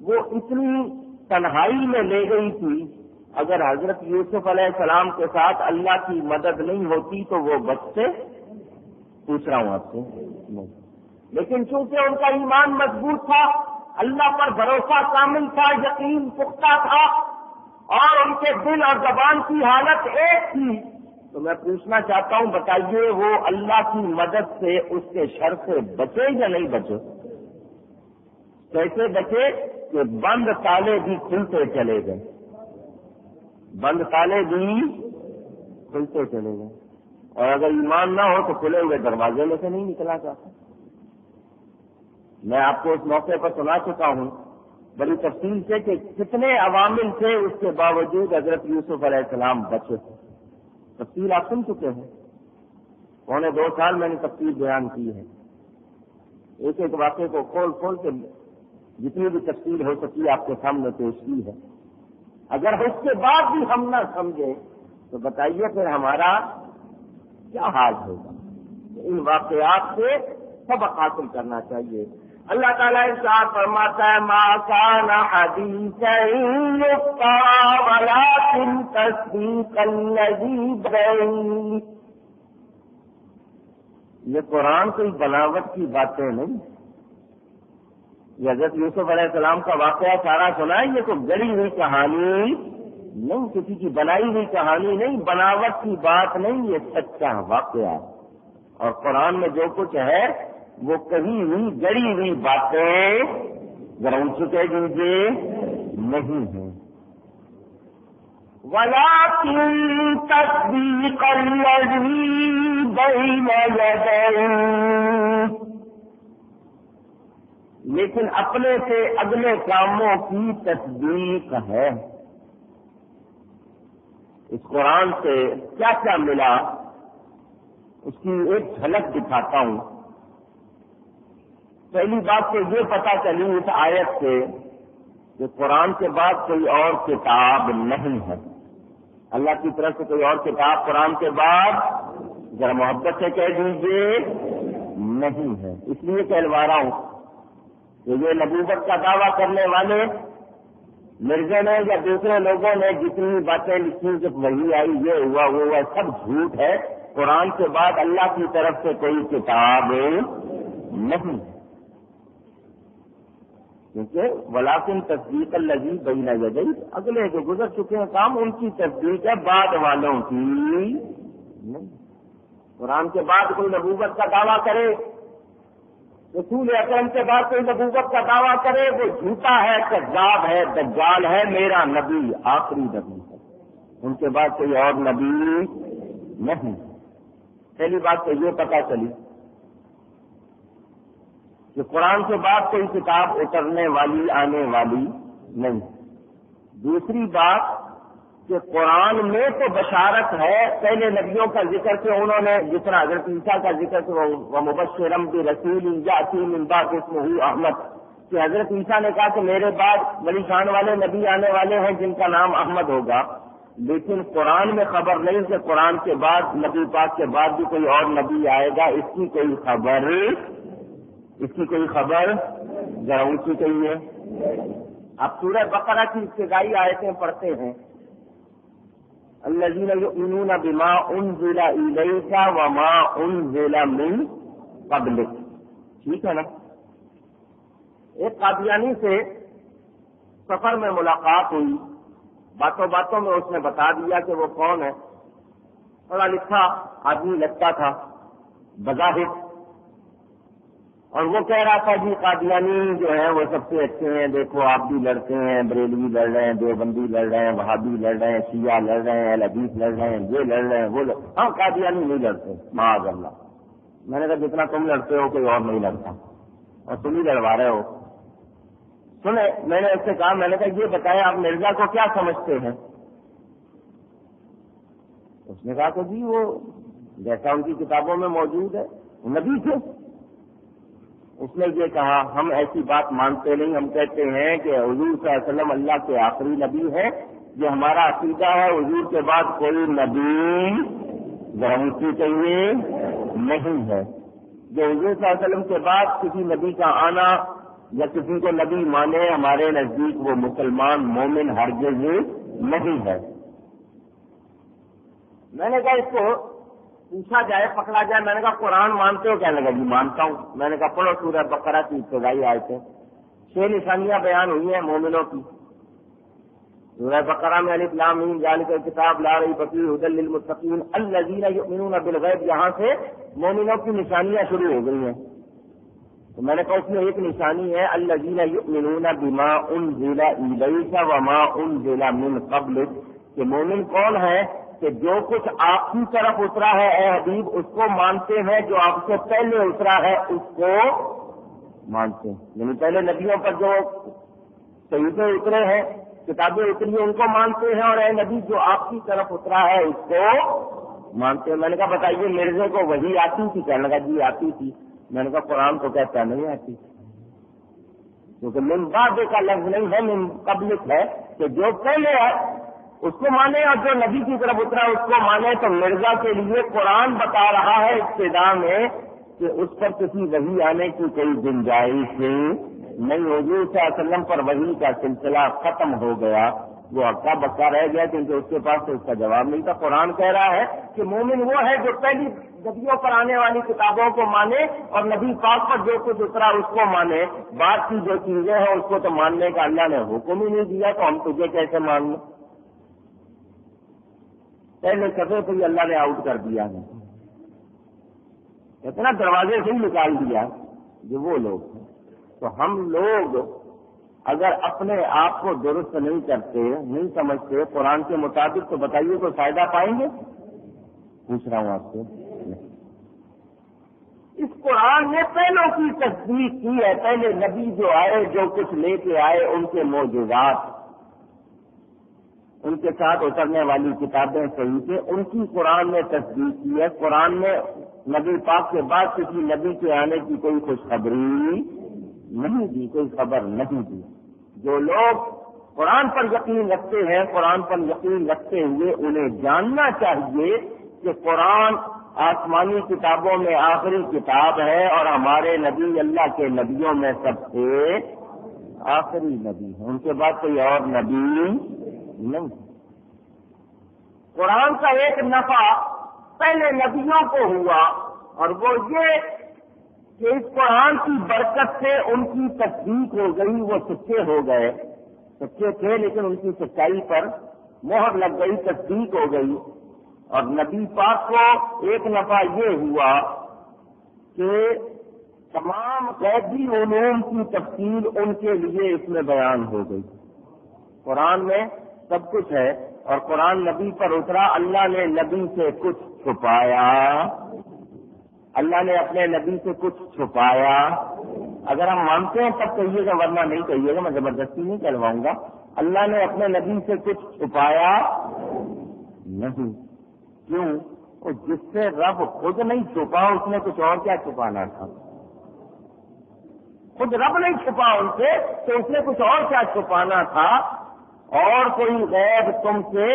وہ اتنی تنہائی میں لے گئی تھی، اگر حضرت یوسف علیہ السلام کے ساتھ اللہ کی مدد نہیں ہوتی تو وہ بچتے؟ پوچھ رہا ہوں آپ سے، نہیں۔ لیکن چونکہ ان کا ایمان مضبوط تھا، اللہ پر بھروسہ کامل تھا، یقین پختہ تھا، اور ان کے دل اور زبان کی حالت ایک تھی، تو میں پوچھنا چاہتا ہوں بتائیے وہ اللہ کی مدد سے اس کے شر سے بچے یا نہیں بچے؟ کیسے بچے کہ بند تالے بھی کھلتے چلے گئے، بند تالے بھی کھلتے چلے گئے، اور اگر ایمان نہ ہو تو کھلے ہوئے دروازے میں سے نہیں نکلا جاتا۔ میں آپ کو اس موقع پر سنا چکا ہوں بڑی تفصیل سے کہ کتنے عوامل تھے، اس کے باوجود حضرت یوسف علیہ السلام بچے۔ تفصیل آپ سن چکے ہیں، 2.25 سال میں نے تفصیل بیان کی ہے، ایک ایک واقعے کو کھول کھول کے جتنی بھی تفصیل ہو سکی آپ کے سامنے پیش کی ہے۔ اگر اس کے بعد بھی ہم نہ سمجھیں تو بتائیے پھر ہمارا کیا حال ہوگا؟ ان واقعات سے سبق حاصل کرنا چاہیے۔ اللہ تعالیٰ ارشاد فرماتا ہے ما کان حدیثا یفتری ولکن تصدیق الذی بین۔ یہ قرآن کوئی بناوٹ کی باتیں نہیں، یہ حضرت یوسف علیہ السلام کا واقعہ سارا سنا ہے، یہ تو گڑی ہوئی کہانی نہیں، کسی کی بنائی ہوئی کہانی نہیں، بناوٹ کی بات نہیں، یہ سچا واقعہ ہے۔ اور قرآن میں جو کچھ ہے وہ کہیں ہوئی گڑی ہوئی باتیں ذرا ان چکے دیجیے نہیں ہیں۔ وَلَٰكِن تَصْدِيقَ الَّذِي بَيْنَ يَدَيْهِ، لیکن اپنے سے اگلے کاموں کی تصدیق ہے۔ اس قرآن سے کیا کیا ملا اس کی ایک جھلک دکھاتا ہوں۔ پہلی بات تو یہ پتہ چلی اس آیت سے کہ قرآن کے بعد کوئی اور کتاب نہیں ہے، اللہ کی طرف سے کوئی اور کتاب قرآن کے بعد ذرا محبت سے کہہ دیجیے نہیں ہے۔ اس لیے کہلوا رہا ہوں کہ یہ نبوت کا دعویٰ کرنے والے مرزے نے یا دوسرے لوگوں نے جتنی باتیں لکھی کہ وہی آئی، یہ ہوا وہ ہوا، سب جھوٹ ہے۔ قرآن کے بعد اللہ کی طرف سے کوئی کتاب نہیں، کیونکہ ولیکن تصدیق الذی بین یدیہ، اگلے جو گزر چکے ہیں کام ان کی تصدیق ہے، بعد والوں کی نہیں۔ قرآن کے بعد کوئی نبوت کا دعویٰ کرے، رسول اکرم کے بعد کوئی نبوت کا دعویٰ کرے، وہ جھوٹا ہے، کذاب ہے، دجال ہے۔ میرا نبی آخری نبی ہے، ان کے بعد کوئی اور نبی نہیں۔ پہلی بات تو یہ پتہ چلی کہ قرآن کے بعد کوئی کتاب اترنے والی آنے والی نہیں۔ دوسری بات کہ قرآن میں تو بشارت ہے، پہلے نبیوں کا ذکر کہ انہوں نے جس طرح حضرت عیسیٰ کا ذکر کہ وہ مبشرم برسول یأتی من بعد اسمہ احمد، کہ حضرت عیسیٰ نے کہا کہ میرے بعد بڑی شان والے نبی آنے والے ہیں جن کا نام احمد ہوگا، لیکن قرآن میں خبر نہیں کہ قرآن کے بعد نبی پاک کے بعد بھی کوئی اور نبی آئے گا، اس کی کوئی خبر ذرا اونچی کہیے۔ اب سورہ بقرہ کی ابتدائی آیتیں پڑھتے ہیں، الذین یؤمنون بما انزل الیک وما انزل من قبلک، ٹھیک ہے نا۔ ایک قادیانی سے سفر میں ملاقات ہوئی، باتوں باتوں میں اس نے بتا دیا کہ وہ کون ہے۔ پڑھا لکھا آدمی لگتا تھا بظاہر، اور وہ کہہ رہا تھا جی قادیانی جو ہیں وہ سب سے اچھے ہیں، دیکھو آپ بھی لڑتے ہیں، بریلوی لڑ رہے ہیں، دیوبندی لڑ رہے ہیں، وہابی لڑ رہے ہیں، شیعہ لڑ رہے ہیں، اہل حدیث لڑ رہے ہیں، یہ لڑ رہے ہیں، وہ ہاں قادیانی نہیں لڑتے معاذ اللہ۔ میں نے کہا جتنا تم لڑتے ہو کوئی اور نہیں لڑتا، اور تم ہی لڑوا رہے ہو۔ سنے، میں نے اس سے کہا، میں نے کہا یہ بتائیں آپ مرزا کو کیا سمجھتے ہیں؟ اس نے کہا کہ جی وہ جیسا ان کی کتابوں میں موجود ہے وہ نبی تھے۔ اس نے یہ کہا ہم ایسی بات مانتے نہیں، ہم کہتے ہیں کہ حضور صلی اللہ علیہ وسلم اللہ کے آخری نبی ہے، یہ ہمارا عقیدہ ہے، حضور کے بعد کوئی نبی ذرا چاہیے نہیں ہے۔ جو حضور صلی اللہ علیہ وسلم کے بعد کسی نبی کا آنا یا کسی کو نبی مانے، ہمارے نزدیک وہ مسلمان مومن ہرگز نہیں ہے۔ میں نے کہا اس کو پوچھا جائے، پکڑا جائے، میں نے کہا قرآن مانتے ہو؟ کہنے لگا جی مانتا ہوں۔ میں نے کہا پڑھو سورہ بقرہ کی ابتدائی آیتیں، 6 نشانیاں بیان ہوئی ہیں مومنوں کی۔ سورہ بقرہ میں الف لام میم ذالک الکتاب لا ریب فیہ ھدی للمتقین الذین یؤمنون بالغیب، یہاں سے مومنوں کی نشانیاں شروع ہو گئی ہیں۔ تو میں نے کہا اس میں ایک نشانی ہے الذین یؤمنون بما انزل الیک وما انزل من قبلک، کہ مومن کون ہے کہ جو کچھ آپ کی طرف اترا ہے اے حبیب اس کو مانتے ہیں، جو آپ سے پہلے اترا ہے اس کو مانتے ہیں، یعنی پہلے نبیوں پر جو صحیفے اترے ہیں، کتابیں اتری ہیں، ان کو مانتے ہیں، اور اے نبی جو آپ کی طرف اترا ہے اس کو مانتے ہیں۔ میں نے کہا بتائیے مرزے کو وہی آتی تھی؟ کہنے لگا جی آتی تھی۔ میں نے کہا قرآن تو کہتا نہیں آتی، کیونکہ من بعد کا لفظ نہیں ہے، من قبلک ہے، کہ جو پہلے ہے اس کو مانے اور جو نبی کی طرف اترا اس کو مانے۔ تو مرزا کے لیے قرآن بتا رہا ہے ابتدا میں کہ اس پر کسی وحی آنے کی کوئی گنجائش نہیں، حضور صلی اللہ علیہ وسلم پر وحی کا سلسلہ ختم ہو گیا، وہ ہکا بکا رہ گیا کیونکہ اس کے پاس تو اس کا جواب نہیں تھا۔ قرآن کہہ رہا ہے کہ مومن وہ ہے جو پہلی نبیوں پر آنے والی کتابوں کو مانے اور نبی پاک پر جو کچھ اترا اس کو مانے، بعد کی جو چیزیں ہیں اس کو تو ماننے کا اللہ نے حکم ہی نہیں دیا، تو ہم تجھے کیسے مان لیں؟ پہلے صفحے پہ ہی اللہ نے آؤٹ کر دیا ہے، اتنا دروازے سے ہی نکال دیا جو وہ لوگ ہیں۔ تو ہم لوگ اگر اپنے آپ کو درست نہیں کرتے، نہیں سمجھتے قرآن کے مطابق، تو بتائیے کوئی فائدہ پائیں گے؟ پوچھ رہا ہوں آپ سے۔ اس قرآن نے پہلوں کی تصدیق کی ہے، پہلے نبی جو آئے، جو کچھ لے کے آئے، ان کے معجزات، ان کے ساتھ اترنے والی کتابیں صحیح تھے، ان کی قرآن نے تصدیق کی ہے۔ قرآن نے نبی پاک کے بعد کسی نبی کے آنے کی کوئی خوشخبری نہیں دی، کوئی خبر نہیں دی۔ جو لوگ قرآن پر یقین رکھتے ہیں، قرآن پر یقین رکھتے ہوئے انہیں جاننا چاہیے کہ قرآن آسمانی کتابوں میں آخری کتاب ہے اور ہمارے نبی اللہ کے نبیوں میں سب سے آخری نبی ہے، ان کے بعد کوئی اور نبی نہیں۔ قرآن کا ایک نفع پہلے نبیوں کو ہوا اور وہ یہ کہ اس قرآن کی برکت سے ان کی تصدیق ہو گئی، وہ سچے ہو گئے، سچے تھے لیکن ان کی سچائی پر مہر لگ گئی، تصدیق ہو گئی۔ اور نبی پاک کو ایک نفع یہ ہوا کہ تمام غیبی علوم کی تفصیل ان کے لیے اس میں بیان ہو گئی۔ قرآن میں سب کچھ ہے اور قرآن نبی پر اترا، اللہ نے نبی سے کچھ چھپایا، اللہ نے اپنے نبی سے کچھ چھپایا۔ اگر ہم مانتے ہیں تب کہیے گا، ورنہ نہیں کہیے گا، میں زبردستی نہیں کرواؤں گا۔ اللہ نے اپنے نبی سے کچھ چھپایا نہیں، کیوں؟ اور جس سے رب خود نہیں چھپا اس نے کچھ اور کیا چھپانا تھا؟ خود رب نہیں چھپا ان سے تو اس نے کچھ اور کیا چھپانا تھا؟ اور کوئی غیب تم سے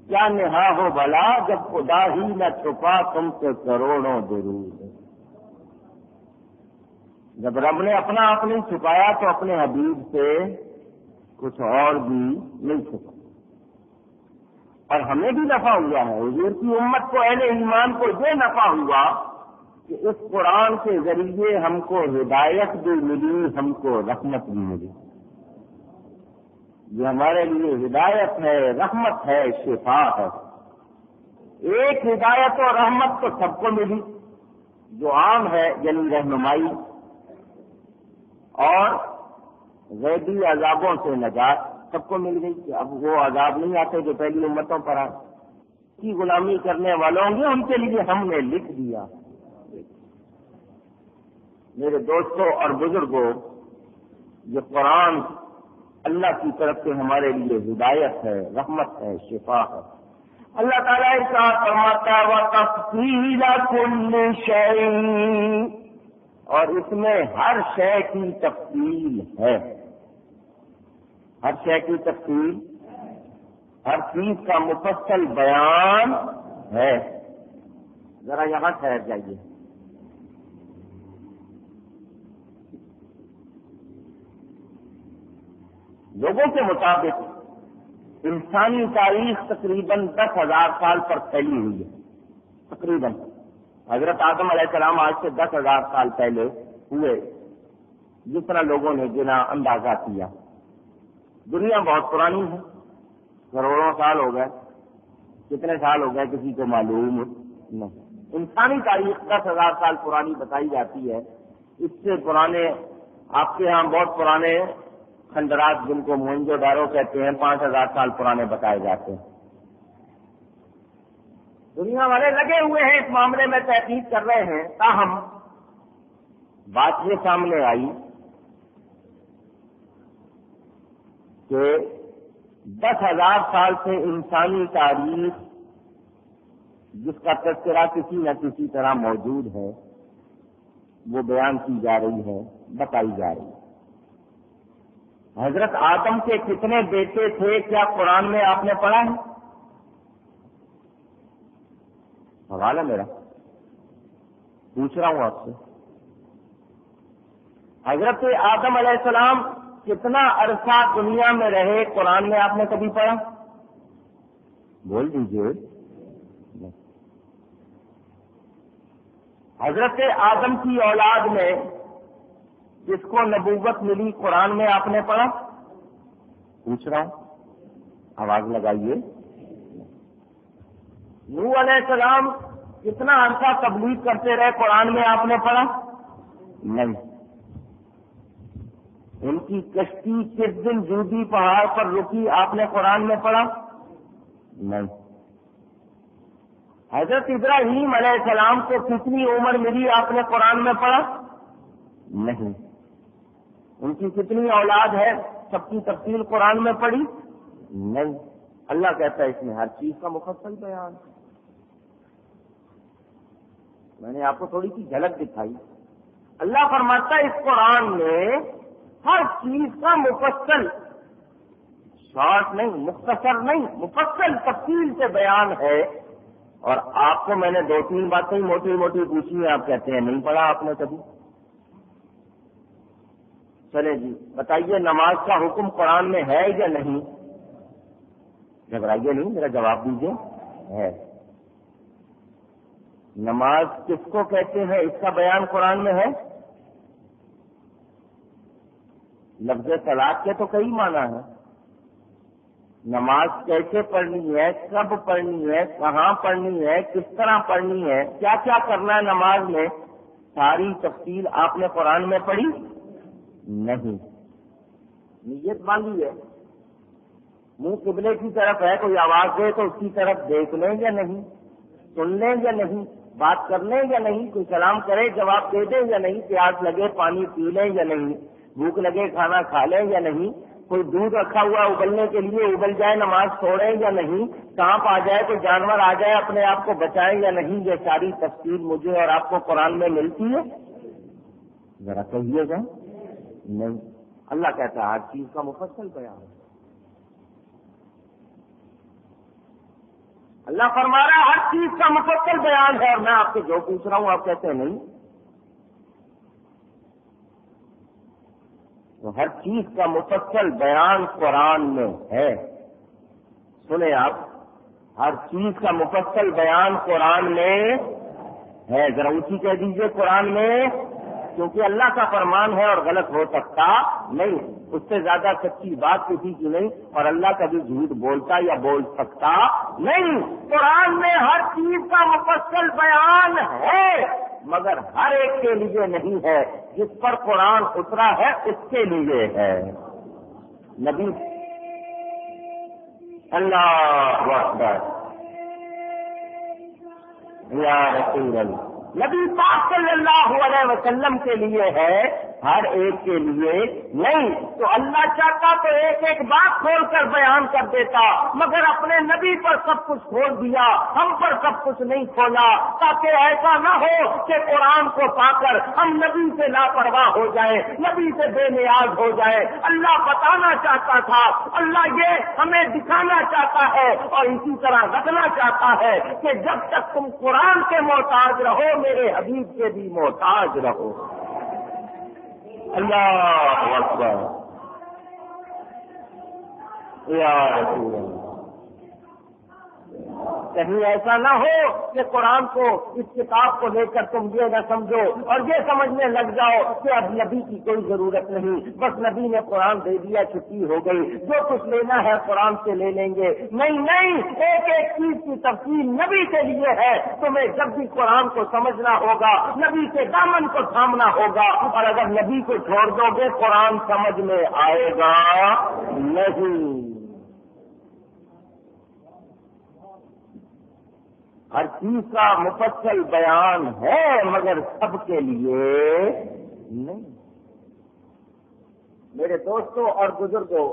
کیا نہا ہو بھلا، جب خدا ہی نہ چھپا تم سے کروڑوں ضرور۔ جب رب نے اپنا آپ نہیں چھپایا تو اپنے حبیب سے کچھ اور بھی نہیں چھپا۔ اور ہمیں بھی نفع ہوا ہے، حضور کی امت کو، اہل ایمان کو یہ نفع ہوا کہ اس قرآن کے ذریعے ہم کو ہدایت بھی ملی، ہم کو رحمت بھی ملی۔ یہ ہمارے لیے ہدایت ہے، رحمت ہے، شفا ہے۔ ایک ہدایت اور رحمت تو سب کو ملی جو عام ہے، یعنی رہنمائی اور غیبی عذابوں سے نجات سب کو مل گئی کہ اب وہ عذاب نہیں آتے جو پہلی امتوں پر آئے۔ کی غلامی کرنے والوں ہوں گے ان کے لیے ہم نے لکھ دیا۔ میرے دوستوں اور بزرگوں، یہ قرآن اللہ کی طرف سے ہمارے لیے ہدایت ہے، رحمت ہے، شفا ہے۔ اللہ تعالیٰ ارشاد فرماتا ہے وَتَفْصِيلَ كُلِّ شَيْءٍ، اور اس میں ہر شے کی تفصیل ہے، ہر شے کی تفصیل، ہر چیز کا مفصل بیان ہے۔ ذرا یہاں ٹھہر جائیے۔ لوگوں کے مطابق انسانی تاریخ تقریباً 10,000 سال پر پھیلی ہوئی ہے، تقریباً۔ حضرت آدم علیہ السلام آج سے 10,000 سال پہلے ہوئے، جس طرح لوگوں نے گنا، اندازہ کیا۔ دنیا بہت پرانی ہے، کروڑوں سال ہو گئے، کتنے سال ہو گئے کسی کو معلوم نہیں۔ انسانی تاریخ 10,000 سال پرانی بتائی جاتی ہے۔ اس سے پرانے، آپ کے ہاں بہت پرانے کھنڈرات جن کو موہنجو دارو کہتے ہیں، 5,000 سال پرانے بتائے جاتے ہیں۔ دنیا والے لگے ہوئے ہیں اس معاملے میں، تحقیق کر رہے ہیں۔ تاہم بات یہ سامنے آئی کہ 10,000 سال سے انسانی تاریخ جس کا تذکرہ کسی نہ کسی طرح موجود ہے، وہ بیان کی جا رہی ہے، بتائی جا رہی ہے۔ حضرت آدم کے کتنے بیٹے تھے، کیا قرآن میں آپ نے پڑھا ہے؟ سوال ہے میرا، پوچھ رہا ہوں آپ سے۔ حضرت آدم علیہ السلام کتنا عرصہ دنیا میں رہے، قرآن میں آپ نے کبھی پڑھا؟ بول دیجیے۔ حضرت آدم کی اولاد میں جس کو نبوت ملی، قرآن میں آپ نے پڑھا؟ پوچھ رہا ہوں، آواز لگائیے۔ نوح علیہ السلام کتنا عرصہ تبلیغ کرتے رہے، قرآن میں آپ نے پڑھا؟ نہیں۔ ان کی کشتی کس دن جودی پہاڑ پر رکی، آپ نے قرآن میں پڑھا؟ نہیں۔ حضرت ابراہیم علیہ السلام کو کتنی عمر ملی، آپ نے قرآن میں پڑھا؟ نہیں۔ ان کی کتنی اولاد ہے، سب کی تفصیل قرآن میں پڑھی؟ نہیں۔ اللہ کہتا ہے اس میں ہر چیز کا مفصل بیان۔ میں نے آپ کو تھوڑی سی جھلک دکھائی۔ اللہ فرماتا ہے اس قرآن میں ہر چیز کا مفصل، شارٹ نہیں، مختصر نہیں، مفصل تفصیل سے بیان ہے۔ اور آپ کو میں نے 2-3 باتیں موٹی موٹی پوچھی ہیں، آپ کہتے ہیں نہیں پڑھا آپ نے کبھی۔ چلے جی بتائیے، نماز کا حکم قرآن میں ہے یا نہیں؟ گھبرائیے نہیں، میرا جواب دیجیے۔ ہے۔ نماز کس کو کہتے ہیں، اس کا بیان قرآن میں ہے؟ لفظ صلاۃ کے تو کئی معنی ہیں۔ نماز کیسے پڑھنی ہے، کب پڑھنی ہے، کہاں پڑھنی ہے، کس طرح پڑھنی ہے، کیا کیا کرنا ہے نماز میں، ساری تفصیل آپ نے قرآن میں پڑھی نہیں۔ نیت باندھی ہے، منہ قبلے کی طرف ہے، کوئی آواز دے تو اس کی طرف دیکھ لیں یا نہیں، سن لیں یا نہیں، بات کر لیں یا نہیں، کوئی سلام کرے جواب دے دیں یا نہیں، پیاس لگے پانی پی لیں یا نہیں، بھوک لگے کھانا کھا لیں یا نہیں، کوئی دودھ رکھا ہوا ابلنے کے لیے ابل جائے نماز چھوڑیں یا نہیں، سانپ آ جائے کوئی جانور آ جائے اپنے آپ کو بچائیں یا نہیں، یہ ساری تفصیل مجھے اور آپ کو قرآن میں ملتی ہے؟ ذرا کہیے گا نہیں۔ اللہ کہتا ہے ہر چیز کا مفصل بیان ہے۔ اللہ فرما رہا ہے ہر چیز کا مفصل بیان ہے، اور میں آپ سے جو پوچھ رہا ہوں آپ کہتے ہیں نہیں۔ تو ہر چیز کا مفصل بیان قرآن میں ہے۔ سنیں آپ، ہر چیز کا مفصل بیان قرآن میں ہے۔ ذرا اونچی کہہ دیجئے قرآن میں، کیونکہ اللہ کا فرمان ہے اور غلط ہو سکتا نہیں، اس سے زیادہ سچی بات کسی کی نہیں، اور اللہ کبھی جھوٹ بولتا یا بول سکتا نہیں۔ قرآن میں ہر چیز کا مفصل بیان ہے، مگر ہر ایک کے لیے نہیں ہے۔ جس پر قرآن اترا ہے اس کے لیے ہے۔ نبی اللہ اکبر یا رسول اللہ، نبی پاک صلی اللہ علیہ وسلم کے لیے ہے، ہر ایک کے لیے نہیں۔ تو اللہ چاہتا تو ایک ایک بات کھول کر بیان کر دیتا، مگر اپنے نبی پر سب کچھ کھول دیا، ہم پر سب کچھ نہیں کھولا، تاکہ ایسا نہ ہو کہ قرآن کو پا کر ہم نبی سے لاپرواہ ہو جائیں، نبی سے بے نیاز ہو جائیں۔ اللہ بتانا چاہتا تھا، اللہ یہ ہمیں دکھانا چاہتا ہے اور اسی طرح رکھنا چاہتا ہے کہ جب تک تم قرآن کے محتاج رہو میرے حبیب کے بھی محتاج رہو۔ اللہ اکبر یا رسول اللہ۔ کہیں ایسا نہ ہو کہ قرآن کو، اس کتاب کو لے کر تم یہ نہ سمجھو اور یہ سمجھنے لگ جاؤ کہ اب نبی کی کوئی ضرورت نہیں، بس نبی نے قرآن دے دیا چھٹی ہو گئی، جو کچھ لینا ہے قرآن سے لے لیں گے۔ نہیں نہیں، ایک ایک چیز کی تفصیل نبی کے لیے ہے۔ تمہیں جب بھی قرآن کو سمجھنا ہوگا نبی کے دامن کو تھامنا ہوگا، اور اگر نبی کو چھوڑ دو گے قرآن سمجھ میں آئے گا نہیں۔ ہر چیز کا مفصل بیان ہے، مگر سب کے لیے نہیں۔ میرے دوستوں اور بزرگوں،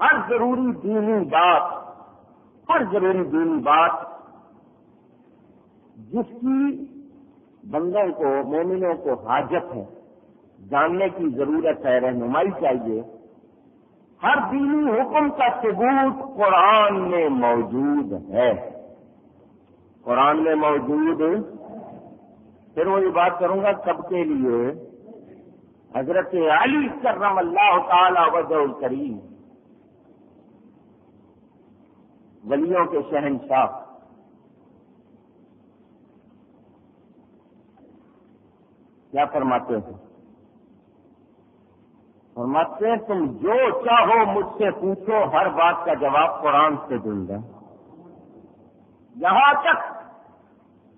ہر ضروری دینی بات جس کی بندوں کو، مومنوں کو حاجت ہے، جاننے کی ضرورت ہے، رہنمائی چاہیے، ہر دینی حکم کا ثبوت قرآن میں موجود ہے۔ قرآن میں موجود، پھر وہی بات کروں گا سب کے لیے۔ حضرت علی کرم اللہ تعالی وجہ الکریم، ولیوں کے شہنشاہ، کیا فرماتے ہیں؟ فرماتے ہیں تم جو چاہو مجھ سے پوچھو، ہر بات کا جواب قرآن سے دوں گا۔ یہاں تک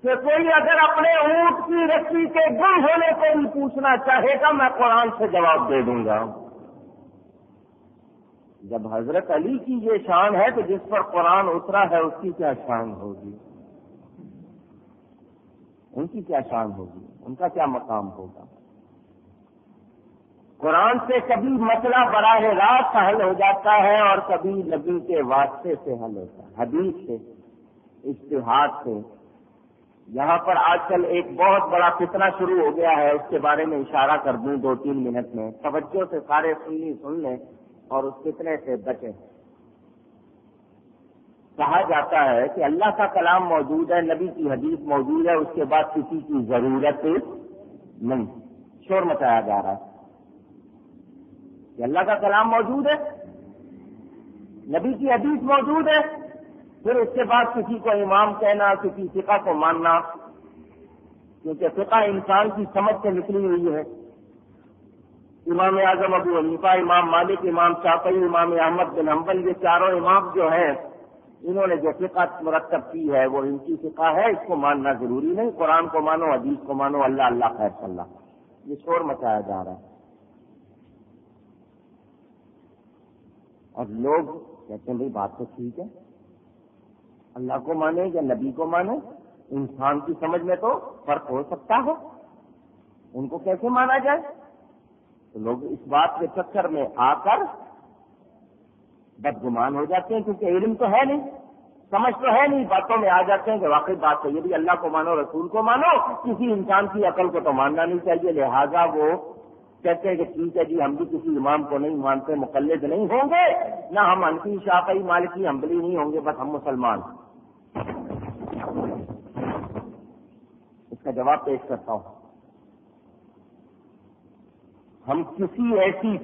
کہ کوئی اگر اپنے اونٹ کی رسی کے گم ہونے کو بھی پوچھنا چاہے گا میں قرآن سے جواب دے دوں گا۔ جب حضرت علی کی یہ شان ہے تو جس پر قرآن اترا ہے اس کی کیا شان ہوگی، ان کی کیا شان ہوگی، ان کا کیا مقام ہوگا۔ قرآن سے کبھی مسئلہ براہ راست حل ہو جاتا ہے اور کبھی نبی کے واسطے سے حل ہوتا ہے، حدیث سے، اجتہاد سے۔ یہاں پر آج کل ایک بہت بڑا فتنہ شروع ہو گیا ہے، اس کے بارے میں اشارہ کر دوں 2-3 منٹ میں، توجہ سے سارے سن لیں اور اس فتنے سے بچیں۔ کہا جاتا ہے کہ اللہ کا کلام موجود ہے، نبی کی حدیث موجود ہے، اس کے بعد کسی کی ضرورت نہیں. شور مچایا جا رہا ہے کہ اللہ کا کلام موجود ہے، نبی کی حدیث موجود ہے، پھر اس کے بعد کسی کو امام کہنا، کسی فقہ کو ماننا، کیونکہ فقہ انسان کی سمجھ سے نکلی ہوئی ہے. امام اعظم ابو حنیفہ، امام مالک، امام شافعی، امام احمد بن حنبل، یہ چاروں امام جو ہیں انہوں نے جو فقہ مرتب کی ہے وہ ان کی فقہ ہے، اس کو ماننا ضروری نہیں. قرآن کو مانو، حدیث کو مانو، اللہ اللہ خیر صلی اللہ. یہ شور مچایا جا رہا ہے اور لوگ کہتے ہیں بھائی بات تو ٹھیک ہے، اللہ کو مانے یا نبی کو مانے، انسان کی سمجھ میں تو فرق ہو سکتا ہے، ان کو کیسے مانا جائے؟ تو لوگ اس بات کے چکر میں آ کر بدگمان ہو جاتے ہیں، کیونکہ علم تو ہے نہیں، سمجھ تو ہے نہیں، باتوں میں آ جاتے ہیں کہ واقعی بات ہے، یہ بھی اللہ کو مانو، رسول کو مانو، کسی انسان کی عقل کو تو ماننا نہیں چاہیے. لہذا وہ کہتے ہیں کہ ٹھیک ہے جی، ہم بھی کسی امام کو نہیں مانتے، مقلد نہیں ہوں گے، نہ ہم حنفی، شافعی، مالکی، حنبلی نہیں ہوں گے، بس ہم مسلمان. اس کا جواب پیش کرتا ہوں. ہم کسی ایسی